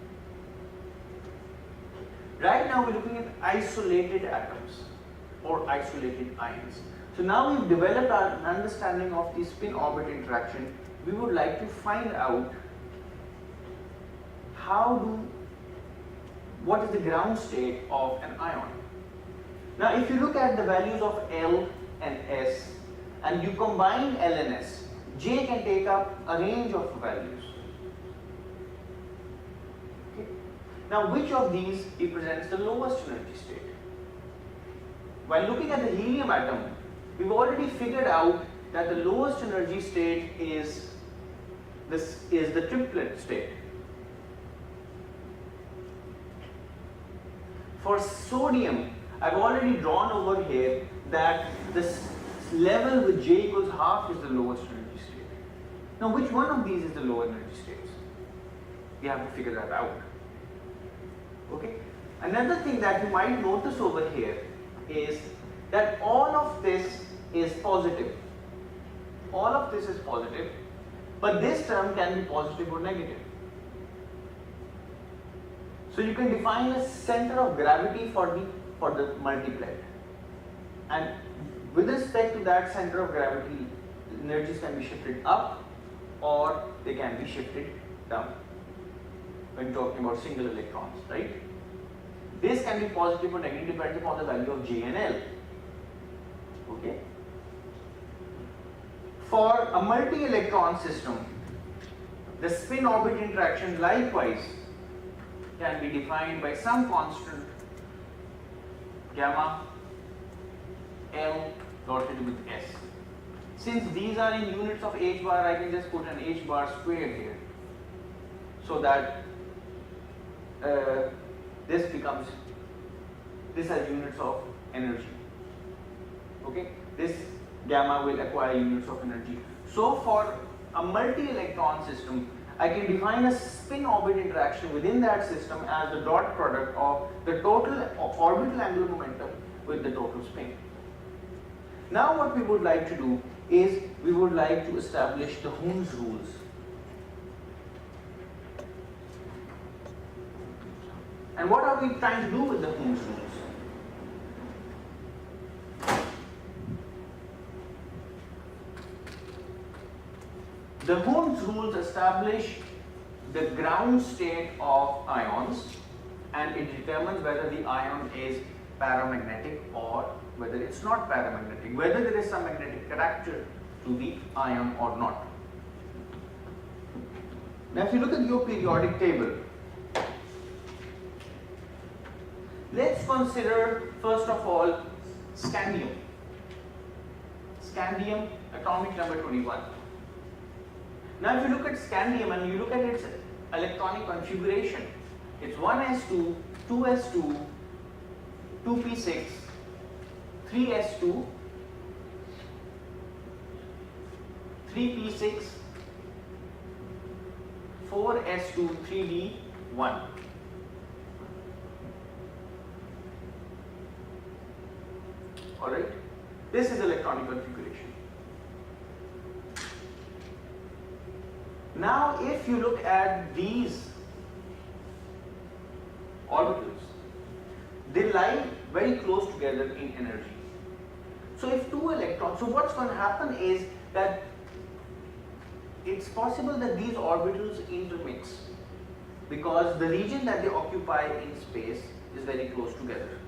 Right now we're looking at isolated atoms or isolated ions. So now we've developed our understanding of the spin orbit interaction. We would like to find out what is the ground state of an ion. Now if you look at the values of L and S and you combine L and S, J can take up a range of values. Okay. Now which of these represents the lowest energy state? While looking at the helium atom, we've already figured out that the lowest energy state is the triplet state. For sodium, I've already drawn over here that this level with J equals half is the lowest energy state. Now, which one of these is the lower energy states? We have to figure that out. Okay. Another thing that you might notice over here is that all of this is positive. All of this is positive, but this term can be positive or negative. So you can define a center of gravity for the multiplet, and with respect to that center of gravity, energies can be shifted up or they can be shifted down when talking about single electrons, right? This can be positive or negative depending upon the value of J and L. Okay. For a multi-electron system, the spin-orbit interaction likewise can be defined by some constant gamma L dotted with S. Since these are in units of h bar, I can just put an h bar squared here, so that this has units of energy. Okay, this gamma will acquire units of energy. So for a multi-electron system, I can define a spin-orbit interaction within that system as the dot product of the total orbital angular momentum with the total spin. Now what we would like to do is we would like to establish the Hund's rules. And what are we trying to do with the Hund's rules? The Hund's rules establish the ground state of ions, and it determines whether the ion is paramagnetic or whether it's not paramagnetic, whether there is some magnetic character to the ion or not. Now if you look at your periodic table, let's consider first of all scandium. Scandium, atomic number 21. Now if you look at scandium and you look at its electronic configuration, it's 1s2, 2s2, 2p6, 3s2, 3p6, 4s2, 3d1. Alright, this is electronic configuration. Now if you look at these orbitals, they lie very close together in energy. So if two electrons, so what's going to happen is that it's possible that these orbitals intermix because the region that they occupy in space is very close together.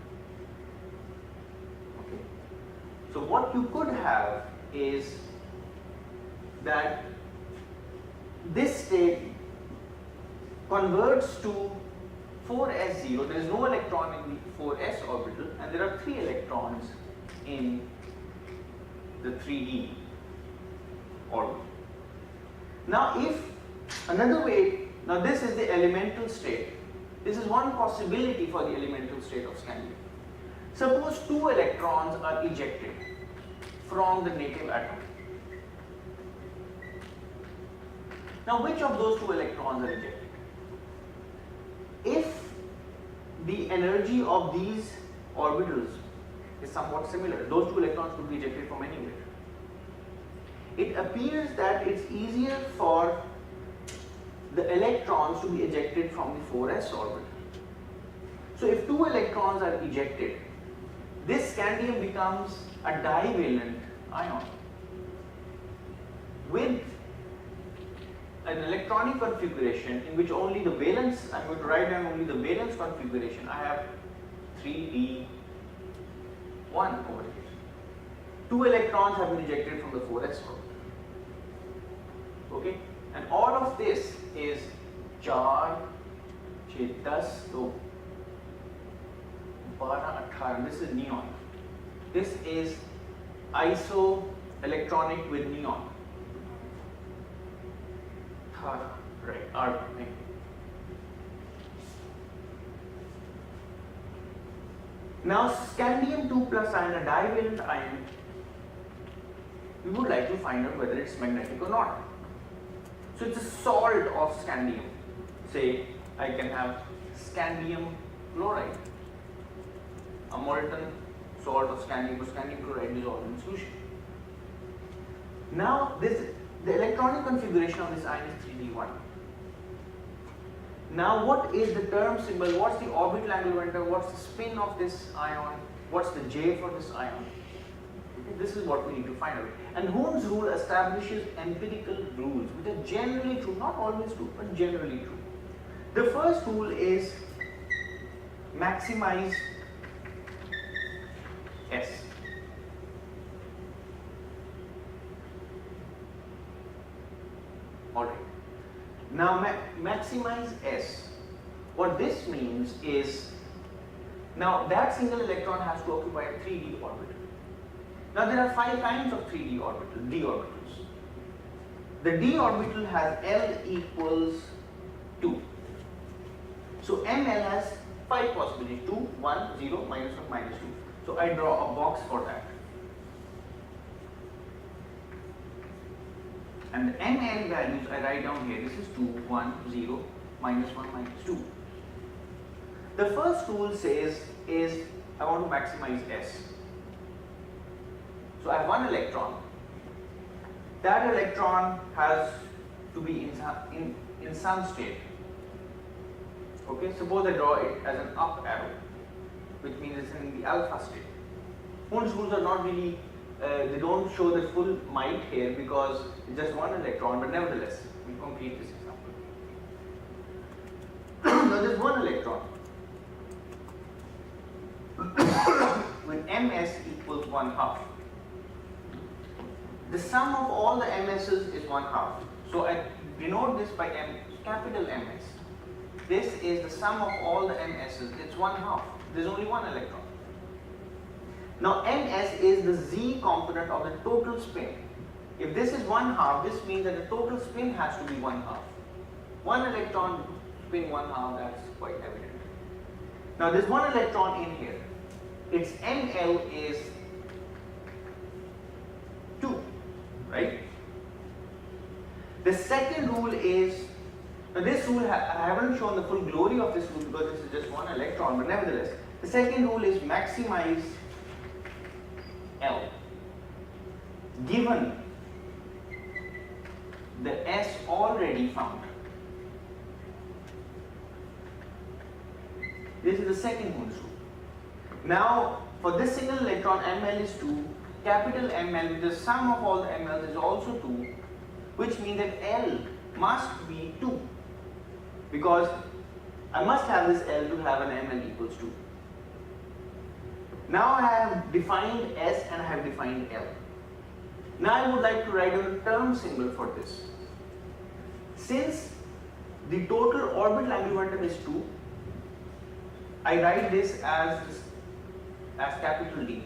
Okay. So what you could have is that this state converts to 4s0, there is no electron in the 4s orbital and there are 3 electrons in the 3d orbital. Now if another way, now this is the elemental state, this is one possibility for the elemental state of scandium. Suppose 2 electrons are ejected from the native atom. Now which of those 2 electrons are ejected? If the energy of these orbitals is somewhat similar, those 2 electrons could be ejected from anywhere. It appears that it's easier for the electrons to be ejected from the 4s orbital. So if 2 electrons are ejected, this scandium becomes a divalent ion with an electronic configuration in which only the valence, I'm going to write down only the valence configuration. I have 3d1 over here. 2 electrons have been ejected from the 4s orbital. Okay, and all of this is 4, 6, 10, 2, 12, 18. This is neon. This is iso electronic with neon. Right, argon. Now scandium 2 plus ion, a divalent ion, we would like to find out whether it's magnetic or not. So it's a salt of scandium. Say I can have scandium chloride, a molten salt of scandium or scandium chloride dissolved in solution. Now the electronic configuration of this ion is 3d1. Now what is the term symbol, what's the orbital angular momentum, what's the spin of this ion, what's the J for this ion? Okay, this is what we need to find out. And Hund's rule establishes empirical rules which are generally true, not always true, but generally true. The first rule is maximize S. Alright. Now maximize S. What this means is, now that single electron has to occupy a 3d orbital. Now there are 5 kinds of 3d orbital, d orbitals. The d orbital has L equals 2. So ML has 5 possibilities, 2, 1, 0, minus 1, minus 2. So I draw a box for that. And the ML values I write down here. This is 2, 1, 0, minus 1, minus 2. The first rule says is I want to maximize S. So I have one electron. That electron has to be in some state. Okay, suppose I draw it as an up arrow, which means it's in the alpha state. Hund's rules are not really, they don't show the full might here because it's just one electron, but nevertheless, we complete this example. Now there's one electron with ms equals 1/2. The sum of all the ms's is 1/2. So I denote this by capital MS. This is the sum of all the ms's, it's 1/2. There's only one electron. Now ms is the z component of the total spin. If this is 1/2, this means that the total spin has to be 1/2. One electron spin 1/2, that's quite evident. Now there's one electron in here. Its ml is 2, right? The second rule is, now this rule, I haven't shown the full glory of this rule because this is just one electron, but nevertheless, the second rule is maximize L, given the S already found. This is the second Hund's rule. Now, for this single electron, ml is 2, capital ML, the sum of all the mLs is also 2, which means that L must be 2, because I must have this L to have an ml equals 2. Now I have defined S and I have defined L. Now I would like to write a term symbol for this. Since the total orbital angular momentum is 2, I write this as capital D.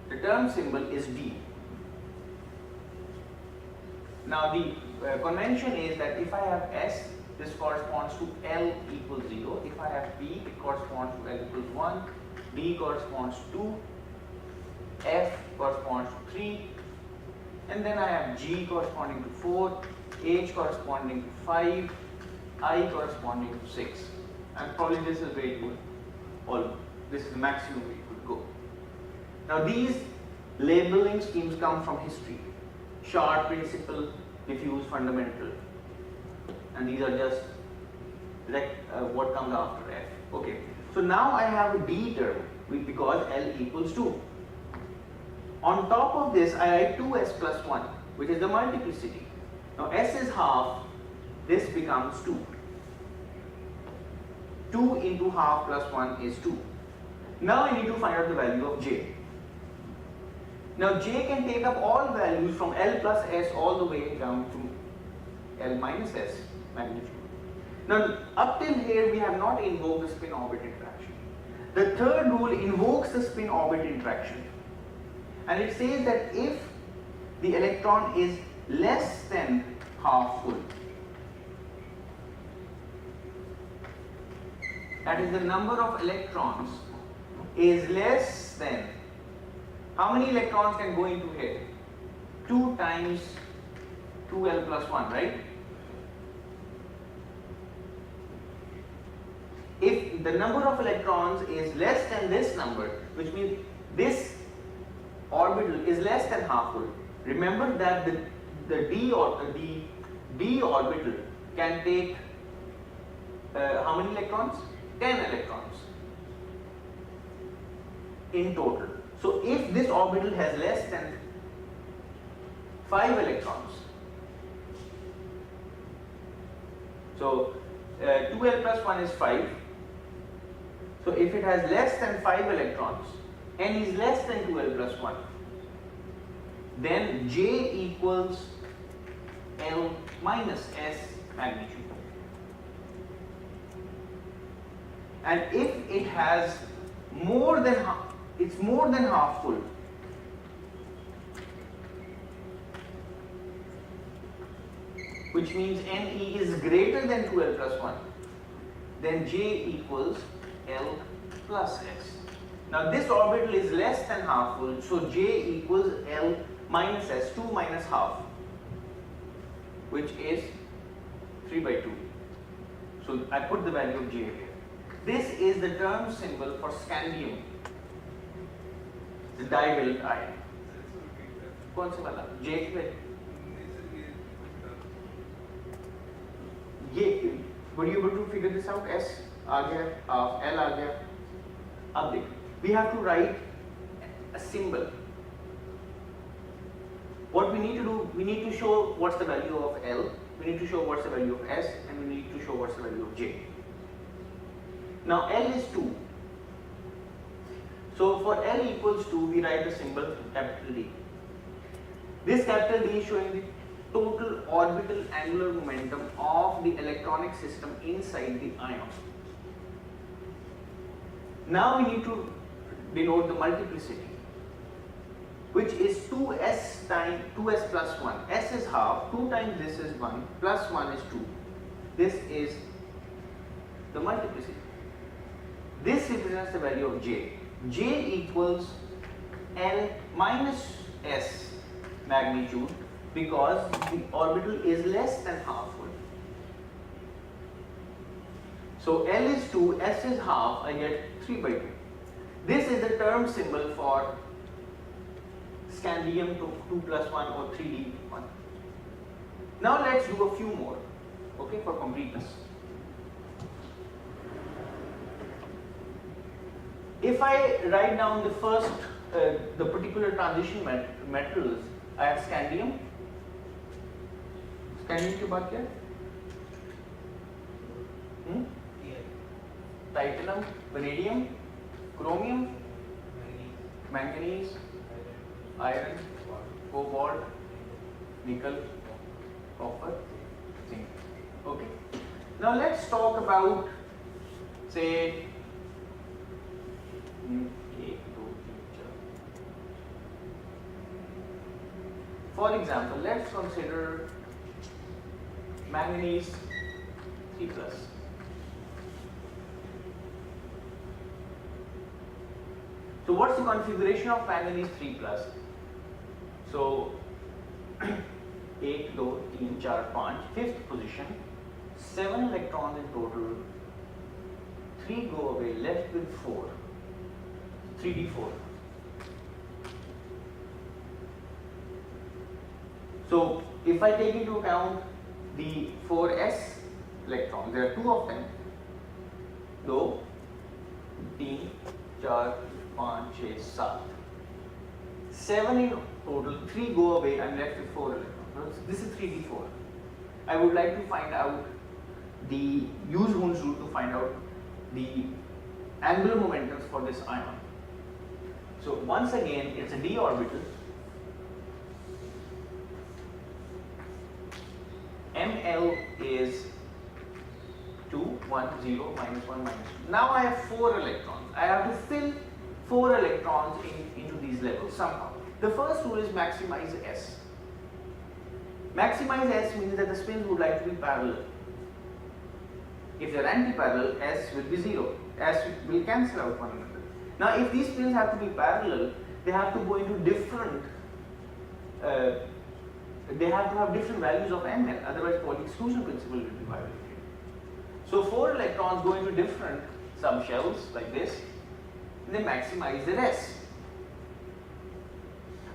The term symbol is D. Now the convention is that if I have S, this corresponds to L equals 0. If I have P, it corresponds to L equals 1. D corresponds to 2. F corresponds to 3. And then I have G corresponding to 4. H corresponding to 5. I corresponding to 6. And probably this is where it would, this is the maximum it would go. Now these labeling schemes come from history. Short, principal, diffuse, fundamental. And these are just what comes after F. Okay. So now I have a D term because L equals 2. On top of this, I write 2s plus 1, which is the multiplicity. Now S is half, this becomes 2. 2 into half plus 1 is 2. Now I need to find out the value of J. Now J can take up all values from L plus S all the way down to L minus S magnitude. Now up till here we have not invoked the spin orbit interaction. The third rule invokes the spin orbit interaction. And it says that if the electron is less than half full, that is the number of electrons is less than, how many electrons can go into here? 2 times 2l plus 1, right? If the number of electrons is less than this number, which means this orbital is less than half full, remember that the d orbital can take how many electrons? 10 electrons in total. So if this orbital has less than 5 electrons, so 2l plus 1 is 5. So if it has less than 5 electrons, n is less than 2l plus 1, then J equals L minus S magnitude. And if it has more than half, it's more than half full, which means Ne is greater than 2l plus 1, then J equals L plus S. Now this orbital is less than half full, so J equals L minus S, 2 minus half, which is 3 by 2. So I put the value of J here. This is the term symbol for scandium, the divalent ion. कौन सा वाला? J पे ये, were you able to figure this out? S आ गया, L आ गया. अब देख, we have to write a symbol. What we need to do, we need to show what's the value of L, we need to show what's the value of S, and we need to show what's the value of J. Now L is 2. So for L equals 2, we write the symbol capital D. This capital D is showing the total orbital angular momentum of the electronic system inside the ion. Now we need to denote the multiplicity, which is 2s times 2s plus 1. S is half, 2 times this is 1, plus 1 is 2. This is the multiplicity. This represents the value of J. J equals L minus S magnitude, because the orbital is less than half full. So L is 2, S is half, I get 3 by 2. This is the term symbol for scandium 2 plus 1 or 3D1. Now let's do a few more, okay, for completeness. If I write down the first, the particular transition metals, I have scandium. Scandium के बाद क्या है? Titanium, vanadium, chromium, manganese, iron, cobalt, nickel, copper, zinc. Okay. Now let's talk about, say, for example, let's consider manganese 3 plus. So what's the configuration of manganese 3 plus? So 1, 2, 3, 4, 5, fifth position, 7 electrons in total, 3 go away, left with 4, 3d4. So if I take into account the 4s electrons, there are 2 of them, 2, 3, 4, 5, 6, 7. 7 in total, 3 go away, I'm left with 4 electrons. This is 3d4. I would like to find out use Hund's rule to find out the angular momentums for this ion. So once again, it's a d orbital. ML is 2, 1, 0, minus 1, minus 2. Now I have 4 electrons. I have to fill 4 electrons into these levels somehow. The first rule is maximize S. Maximize S means that the spins would like to be parallel. If they are anti-parallel, S will be 0. S will cancel out one another. Now if these spins have to be parallel, they have to go into different, they have to have different values of ml, otherwise Pauli exclusion principle will be violated. So 4 electrons go into different subshells like this, and they maximize their S.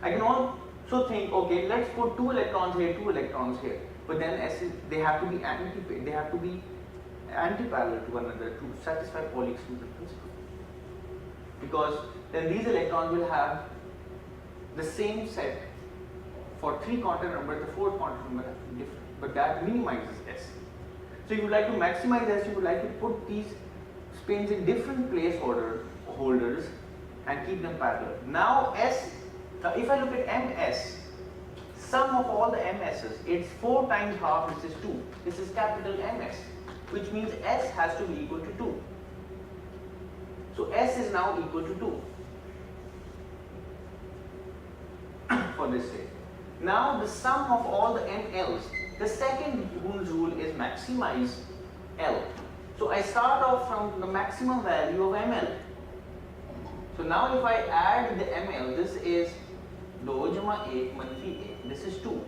I can also think, okay, let's put 2 electrons here, 2 electrons here, but then S is, they have to be anti-parallel to one another to satisfy Pauli exclusion principle. Because then these electrons will have the same set for 3 quantum numbers, the 4th quantum number has to be different, but that minimizes S. So you would like to maximize S, you would like to put these spins in different place holders and keep them parallel. Now S, if I look at MS, sum of all the MS's, it's 4 times half, this is 2. This is capital MS, which means S has to be equal to 2. So S is now equal to 2 for this state. Now the sum of all the ML's, the second Hund's rule is maximize L. So I start off from the maximum value of ML. So now if I add the ML, this is 2 jama 1 manfi 1, this is 2,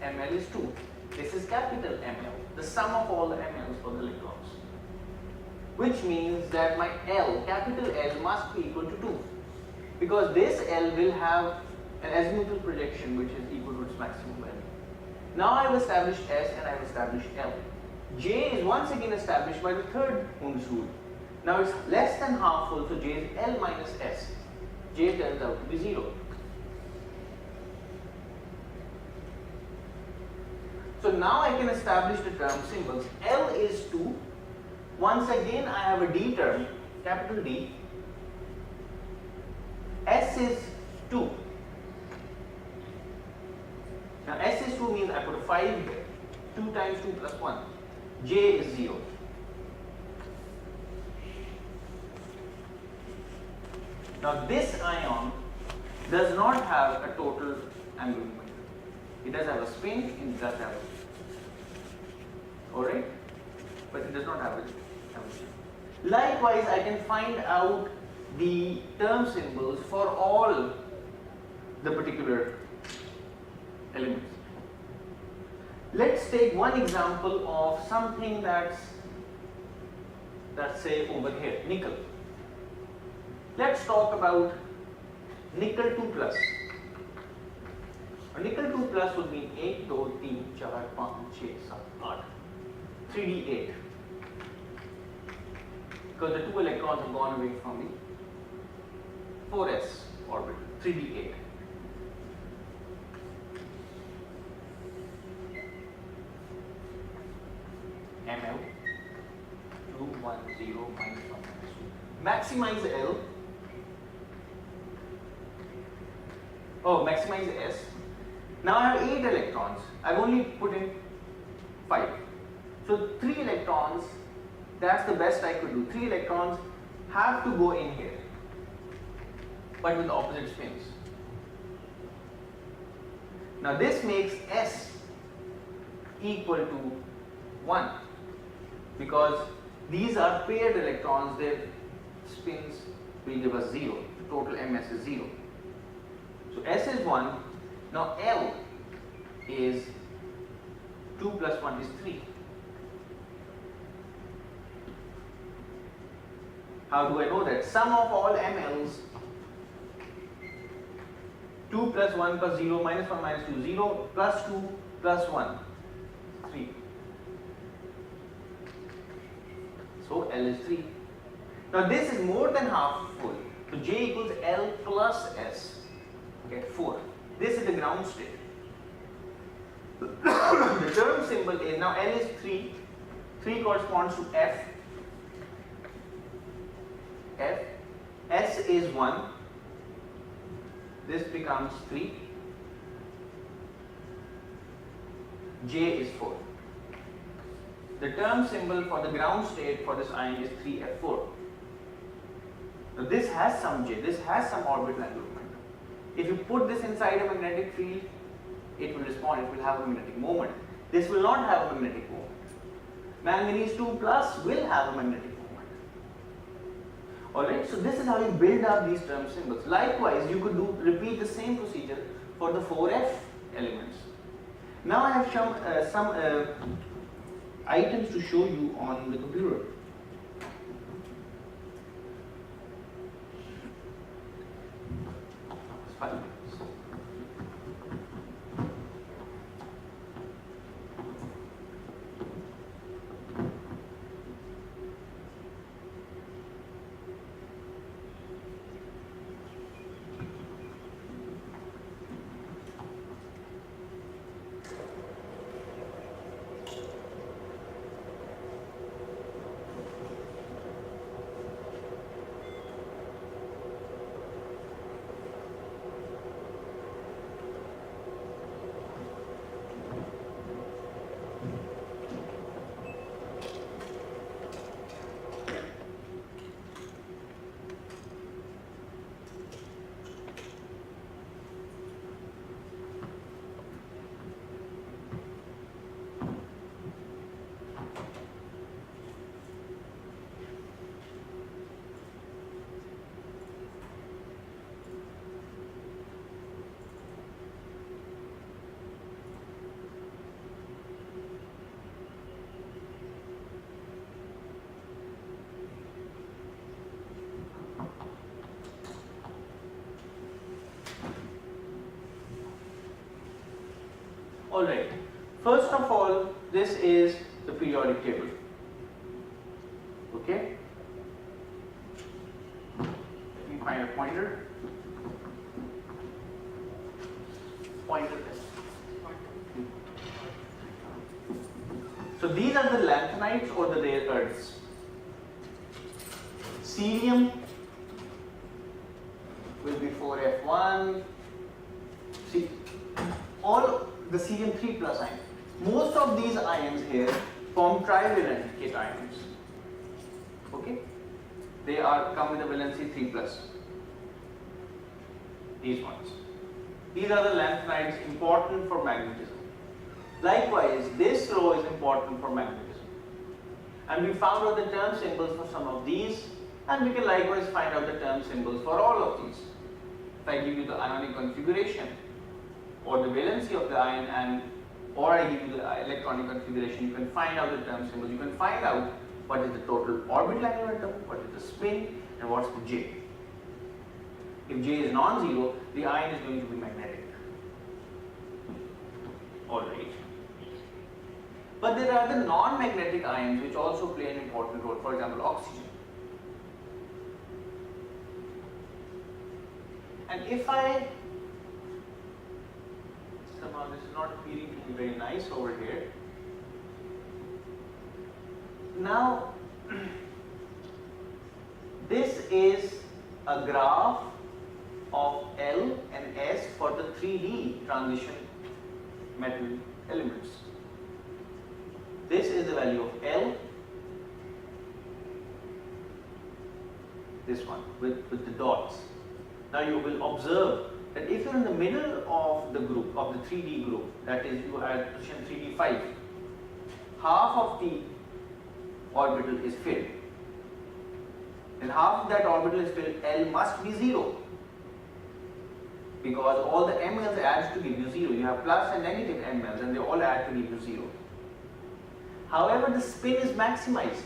ML is 2, this is capital ML, the sum of all the ML's for the electrons. Which means that my L, capital L must be equal to 2. Because this L will have an azimuthal projection which is equal to its maximum value. Now I have established S and I have established L. J is once again established by the third Hund's rule. Now it's less than half full, so J is L minus S. J turns out to be 0. So now I can establish the term symbols. L is 2. Once again I have a D term, capital D. S is 2. Now S is 2 means I put a 5 here. 2 times 2 plus 1. J is 0. Now this ion does not have a total angular momentum. It does have a spin, it does have a, alright? But it does not have a charge. Likewise, I can find out the term symbols for all the particular elements. Let's take one example of something that's say over here, nickel. Let's talk about nickel 2 plus. A nickel 2 plus would mean 1, 2, 3, 4, 5, 6, 7, 8. 3d8. Because the 2 electrons have gone away from the 4s orbital. 3d8. ML 2, 1, 0, minus 1, minus 2. Maximize L. Oh, maximize S. Now I have 8 electrons. I've only put in 5. So 3 electrons, that's the best I could do. 3 electrons have to go in here, but with opposite spins. Now this makes S equal to 1 because these are paired electrons, their spins will give us 0. The total MS is 0. So S is 1. Now L is 2 plus 1 is 3. How do I know that? Sum of all MLs, 2 plus 1 plus 0 minus 1 minus 2, 0 plus 2 plus 1, 3. So L is 3. Now this is more than half full. So J equals L plus S. Okay, 4. This is the ground state. The term symbol is, now L is 3. 3 corresponds to F. F. S is 1. This becomes 3. J is 4. The term symbol for the ground state for this ion is 3F4. Now this has some J, this has some orbital angular momentum. If you put this inside a magnetic field, it will respond, it will have a magnetic moment. This will not have a magnetic moment. Manganese 2 plus will have a magnetic moment. Alright, so this is how you build up these term symbols. Likewise, you could repeat the same procedure for the 4f elements. Now I have shown some items to show you on the computer. Alright, first of all, this is the periodic table. Okay? Let me find a pointer. Pointer this. So these are the lanthanides or the rare earths. Cerium will be 4F1. See, all the cerium 3 plus ion. Most of these ions here form trivalent cations. Okay? They come with a valency 3 plus. These ones. These are the lanthanides important for magnetism. Likewise, this row is important for magnetism. And we found out the term symbols for some of these, and we can likewise find out the term symbols for all of these. If I give you the ionic configuration, or the valency of the ion, or I give you the electronic configuration, you can find out the term symbols. You can find out what is the total orbital angular momentum, what is the spin, and what's the J. If J is non-zero, the ion is going to be magnetic. Alright. But there are the non-magnetic ions which also play an important role. For example, oxygen. And if I somehow this is not appearing to be very nice over here. Now, this is a graph of L and S for the 3D transition metal elements. This is the value of L, this one with the dots. Now you will observe that if you are in the middle of the group, of the 3D group, that is you are at position 3D5, half of the orbital is filled. And half of that orbital is filled, L must be 0. Because all the mLs adds to give you 0. You have plus and negative mLs and they all add to give you 0. However, the spin is maximized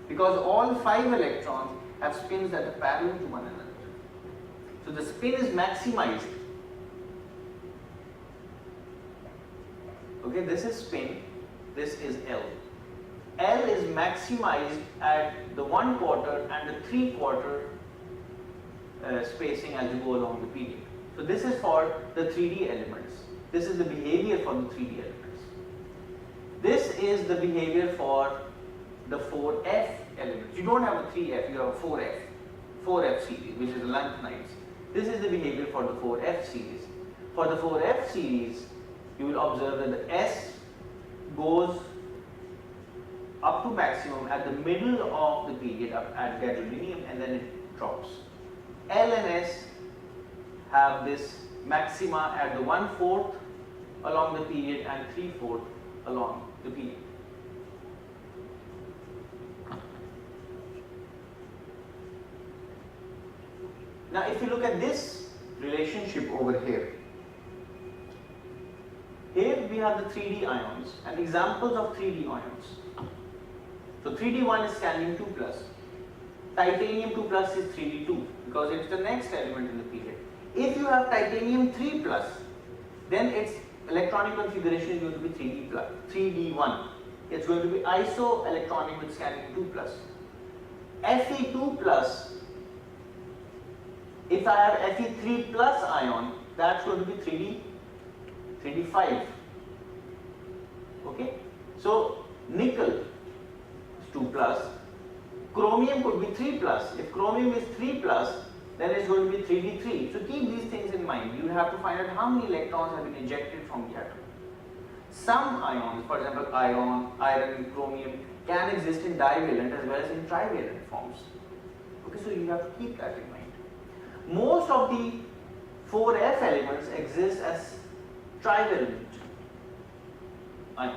because all 5 electrons have spins that are parallel to one another. So the spin is maximized. Okay, this is spin, this is L. L is maximized at the 1/4 and the 3/4 spacing as you go along the period. So this is for the 3D elements. This is the behavior for the 3D elements. This is the behavior for the 4F elements. You don't have a 3F, you have a 4F series, which is lanthanides. This is the behavior for the 4F series. For the 4F series, you will observe that the S goes up to maximum at the middle of the period at gadolinium and then it drops. L and S have this maxima at the 1/4 along the period and 3/4 along the period. Now if you look at this relationship over here, here we have the 3D ions and examples of 3D ions. So 3D1 is scandium 2 plus, titanium 2 plus is 3D2 because it's the next element in the period. If you have titanium 3 plus, then its electronic configuration is going to be 3D plus, 3D1. It's going to be isoelectronic with scandium 2 plus. Fe2 plus, if I have Fe3 plus ion, that's going to be 3D5. Okay, so nickel is 2 plus, chromium could be 3 plus. If chromium is 3 plus, then it's going to be 3D3. So keep these things in mind. You have to find out how many electrons have been ejected from the atom. Some ions, for example iron, chromium, can exist in divalent as well as in trivalent forms. Okay, so you have to keep that in mind. Most of the 4F elements exist as trivalent ions.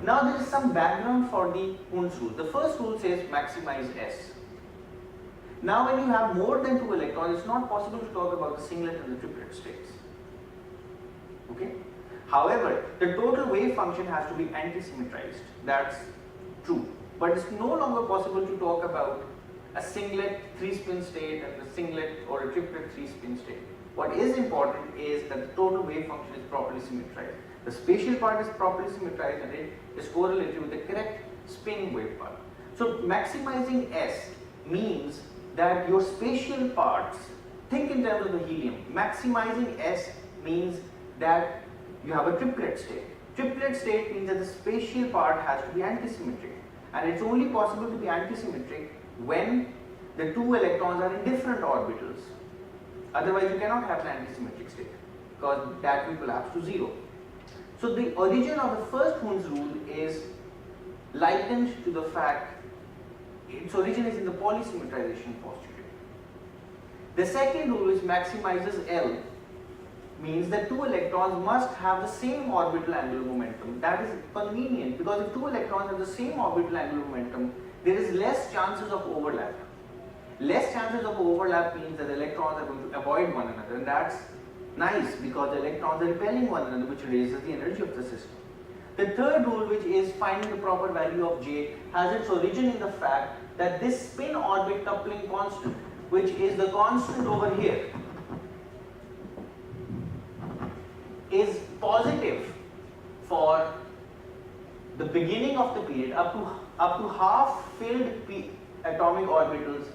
Now there is some background for the Hund's rule. The first rule says maximize S. Now when you have more than 2 electrons, it's not possible to talk about the singlet and the triplet states. Okay? However, the total wave function has to be anti-symmetrized. That's true. But it's no longer possible to talk about a singlet 3-spin state and a singlet or a triplet 3-spin state. What is important is that the total wave function is properly symmetrized. The spatial part is properly symmetrized and it is correlated with the correct spin wave part. So maximizing S means that your spatial parts, think in terms of the helium, maximizing S means that you have a triplet state. Triplet state means that the spatial part has to be antisymmetric, and it's only possible to be antisymmetric when the 2 electrons are in different orbitals. Otherwise you cannot have an antisymmetric state because that will collapse to 0. So the origin of the first Hund's rule is likened to the fact its origin is in the polysymmetrization postulate. The second rule is maximizes L, means that 2 electrons must have the same orbital angular momentum. That is convenient because if 2 electrons have the same orbital angular momentum, there is less chances of overlap. Less chances of overlap means that the electrons are going to avoid one another, and that's nice because the electrons are repelling one another, which raises the energy of the system. The third rule, which is finding the proper value of J, has its origin in the fact that this spin orbit coupling constant, which is the constant over here, is positive for the beginning of the period up to half filled atomic orbitals.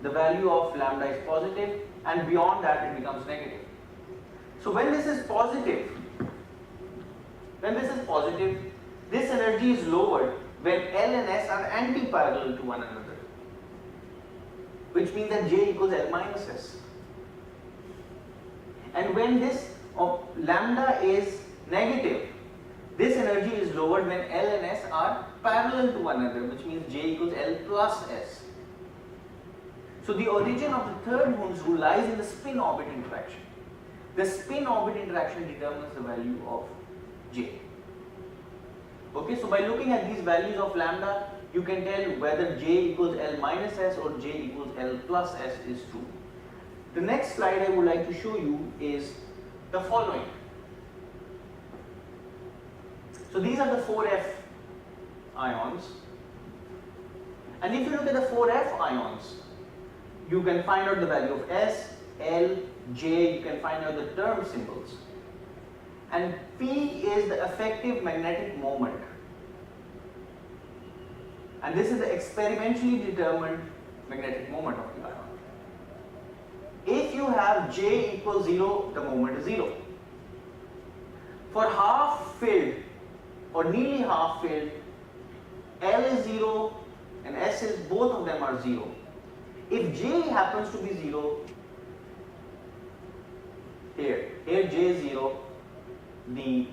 The value of lambda is positive, and beyond that it becomes negative. So when this is positive, this energy is lowered when L and S are anti-parallel to one another, which means that J equals L minus S. And when this lambda is negative, this energy is lowered when L and S are parallel to one another, which means J equals L plus S. So the origin of the third Hund's rule lies in the spin orbit interaction. The spin orbit interaction determines the value of J. Okay, so by looking at these values of lambda, you can tell whether J equals L minus S or J equals L plus S is true. The next slide I would like to show you is the following. So these are the 4F ions, and if you look at the 4F ions, you can find out the value of S, L, J, you can find out the term symbols, and P is the effective magnetic moment, and this is the experimentally determined magnetic moment of the ion. If you have J equals 0, the moment is 0. For half filled or nearly half filled, L is 0 and S is, both of them are 0. If J happens to be 0, here J is 0, the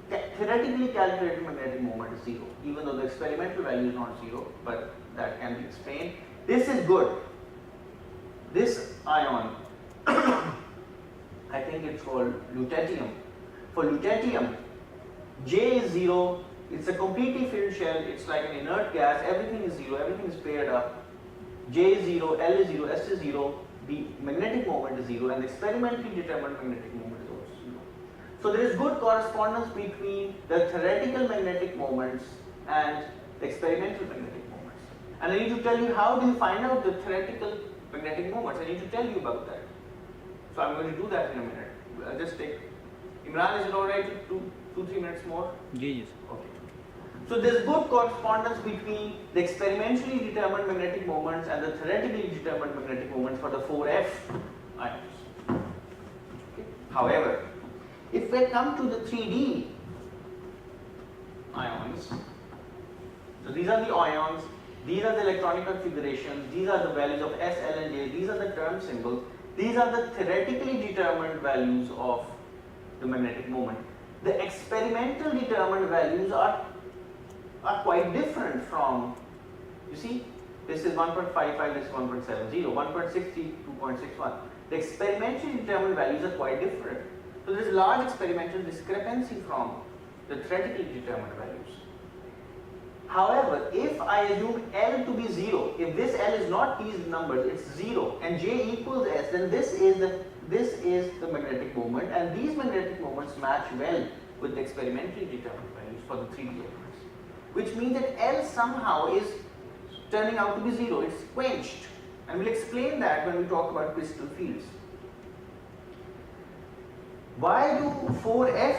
theoretically calculated magnetic moment is 0, even though the experimental value is not 0, but that can be explained. This is good. This ion, I think it's called lutetium. For lutetium, J is 0, it's a completely filled shell, it's like an inert gas, everything is 0, everything is paired up. J is 0, L is 0, S is 0, the magnetic moment is 0 and the experimentally determined magnetic moment is also 0. So there is good correspondence between the theoretical magnetic moments and the experimental magnetic moments. And I need to tell you how do you find out the theoretical magnetic moments. I need to tell you about that. So I'm going to do that in a minute. I'll just take Imran, is it alright to 2-3 minutes more? Yes. Okay. So there's good correspondence between the experimentally determined magnetic moments and the theoretically determined magnetic moments for the 4F ions. Okay. However, if we come to the 3D ions, so these are the ions, these are the electronic configurations, these are the values of S, L and J, these are the term symbols, these are the theoretically determined values of the magnetic moment. The experimental determined values are quite different from, you see, this is 1.55, this is 1.70, 1.60, 2.61. The experimentally determined values are quite different. So there is large experimental discrepancy from the theoretically determined values. However, if I assume L to be 0, if this L is not these numbers, it's 0 and J equals S, then this is the magnetic moment, and these magnetic moments match well with the experimentally determined values for the 3D elements, which means that L somehow is turning out to be 0, it's quenched, and we'll explain that when we talk about crystal fields. Why do 4F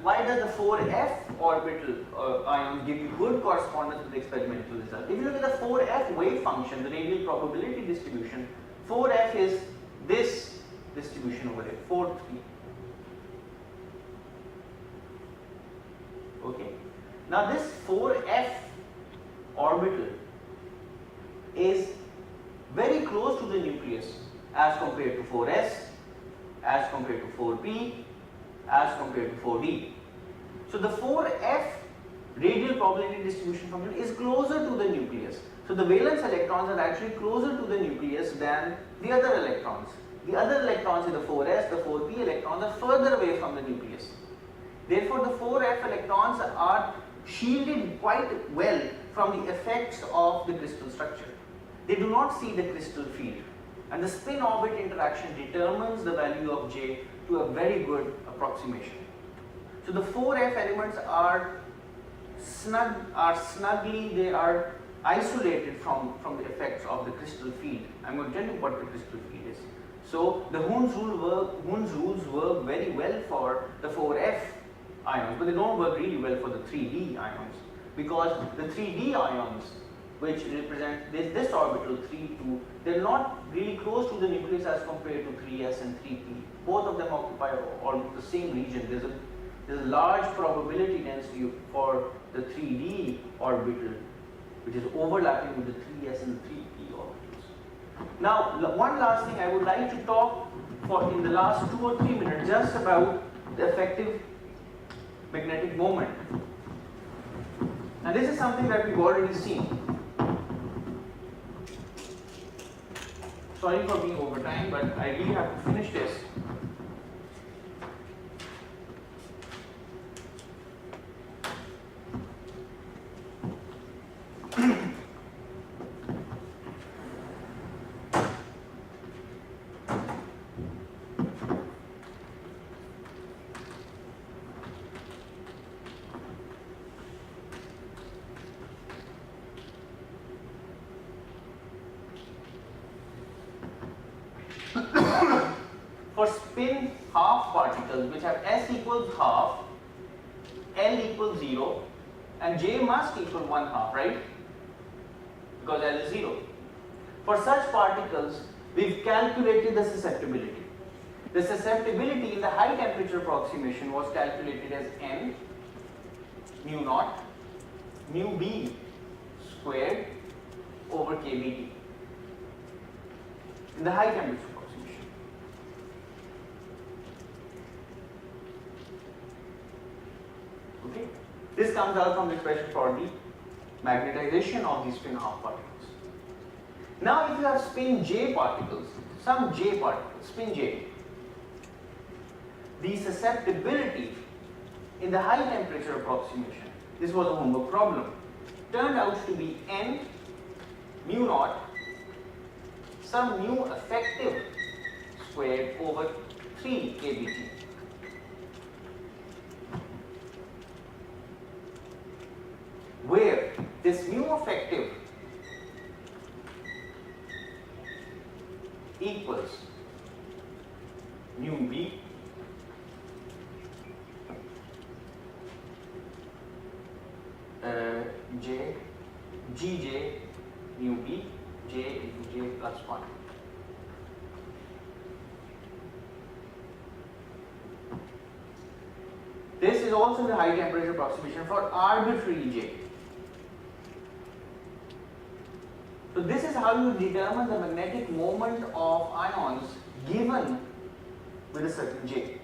why does the 4F orbital ions give you good correspondence with the experimental result? If you look at the 4F wave function, the radial probability distribution, 4F is this distribution over here, 4, 3. Okay. Now this 4F orbital is very close to the nucleus as compared to 4S, as compared to 4P, as compared to 4D. So the 4F radial probability distribution function is closer to the nucleus. So the valence electrons are actually closer to the nucleus than the other electrons. The other electrons in the 4S, the 4P electrons are further away from the nucleus. Therefore the 4F electrons are shielded quite well from the effects of the crystal structure. They do not see the crystal field, and the spin orbit interaction determines the value of J to a very good approximation. So the 4F elements are snugly, they are isolated from the effects of the crystal field. I'm going to tell you what the crystal field is. So the Hund's rules work very well for the 4F ions, but they don't work really well for the 3D ions, because the 3D ions, which represent this orbital 3, 2, they're not really close to the nucleus as compared to 3S and 3P. Both of them occupy almost the same region. There's a large probability density for the 3D orbital, which is overlapping with the 3S and 3P orbitals. Now, one last thing I would like to talk for in the last 2 or 3 minutes just about the effective magnetic moment. Now, this is something that we've already seen. Sorry for being over time, but I really have to finish this. For spin half particles which have S equals half, L equals 0, and J must equal 1/2, right? Because L is 0. For such particles, we've calculated the susceptibility. The susceptibility in the high temperature approximation was calculated as N mu naught mu B squared over KBT in the high temperature approximation. Okay, this comes out from the expression for the magnetization of these spin half particles. Now, if you have spin J particles, some J particles, spin J, the susceptibility in the high temperature approximation, this was a homework problem, turned out to be N mu naught some mu effective squared over 3 kBt. Where this mu effective equals mu b Gj mu b j into j plus 1. This is also the high temperature approximation for arbitrary j. So this is how you determine the magnetic moment of ions given with a certain j.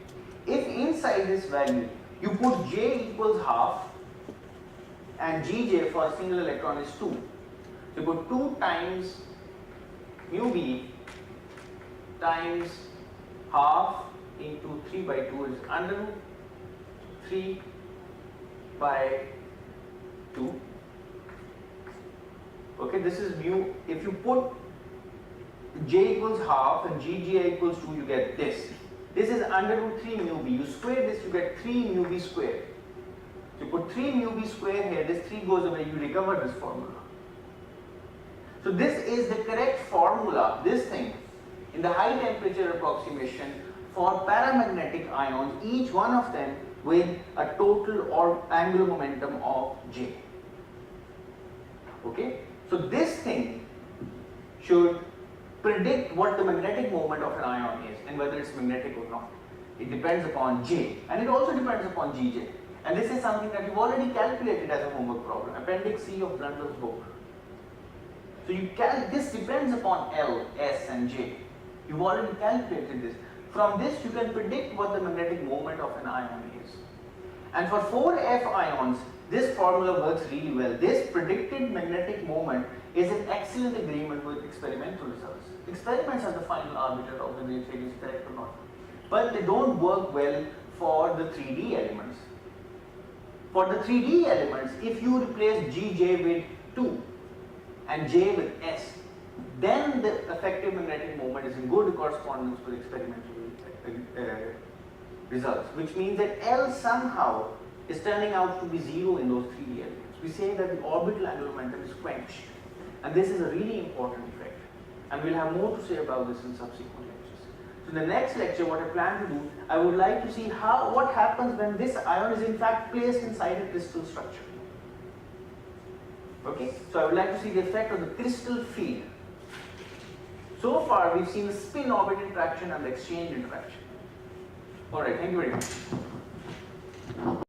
If inside this value you put j equals half and Gj for a single electron is 2, so you put 2 times mu b times half into 3 by 2 is under root 3 by 2. Okay, this is mu. If you put j equals half and Gj equals 2, you get this. This is under root 3 mu b. You square this, you get 3 mu b squared. So you put 3 mu b square here, this 3 goes away, you recover this formula. So this is the correct formula, this thing, in the high temperature approximation for paramagnetic ions, each one of them with a total or angular momentum of j. Okay, so this thing should predict what the magnetic moment of an ion is and whether it's magnetic or not. It depends upon j and it also depends upon Gj. And this is something that you've already calculated as a homework problem, Appendix C of Blunder's book. So this depends upon L, S and J. You've already calculated this. From this you can predict what the magnetic moment of an ion is. And for 4F ions, this formula works really well. This predicted magnetic moment is in excellent agreement with experimental results. Experiments are the final arbiter of whether your theory is correct or not. But they don't work well for the 3D elements. For the 3D elements, if you replace Gj with 2 and J with S, then the effective magnetic moment is in good correspondence with experimental results, which means that L somehow is turning out to be 0 in those 3D elements. We say that the orbital angular momentum is quenched, and this is a really important effect, and we'll have more to say about this in subsequent lectures. So in the next lecture, what I plan to do, I would like to see what happens when this ion is in fact placed inside a crystal structure. Okay, so I would like to see the effect of the crystal field. So far we've seen the spin orbit interaction and the exchange interaction. Alright, thank you very much.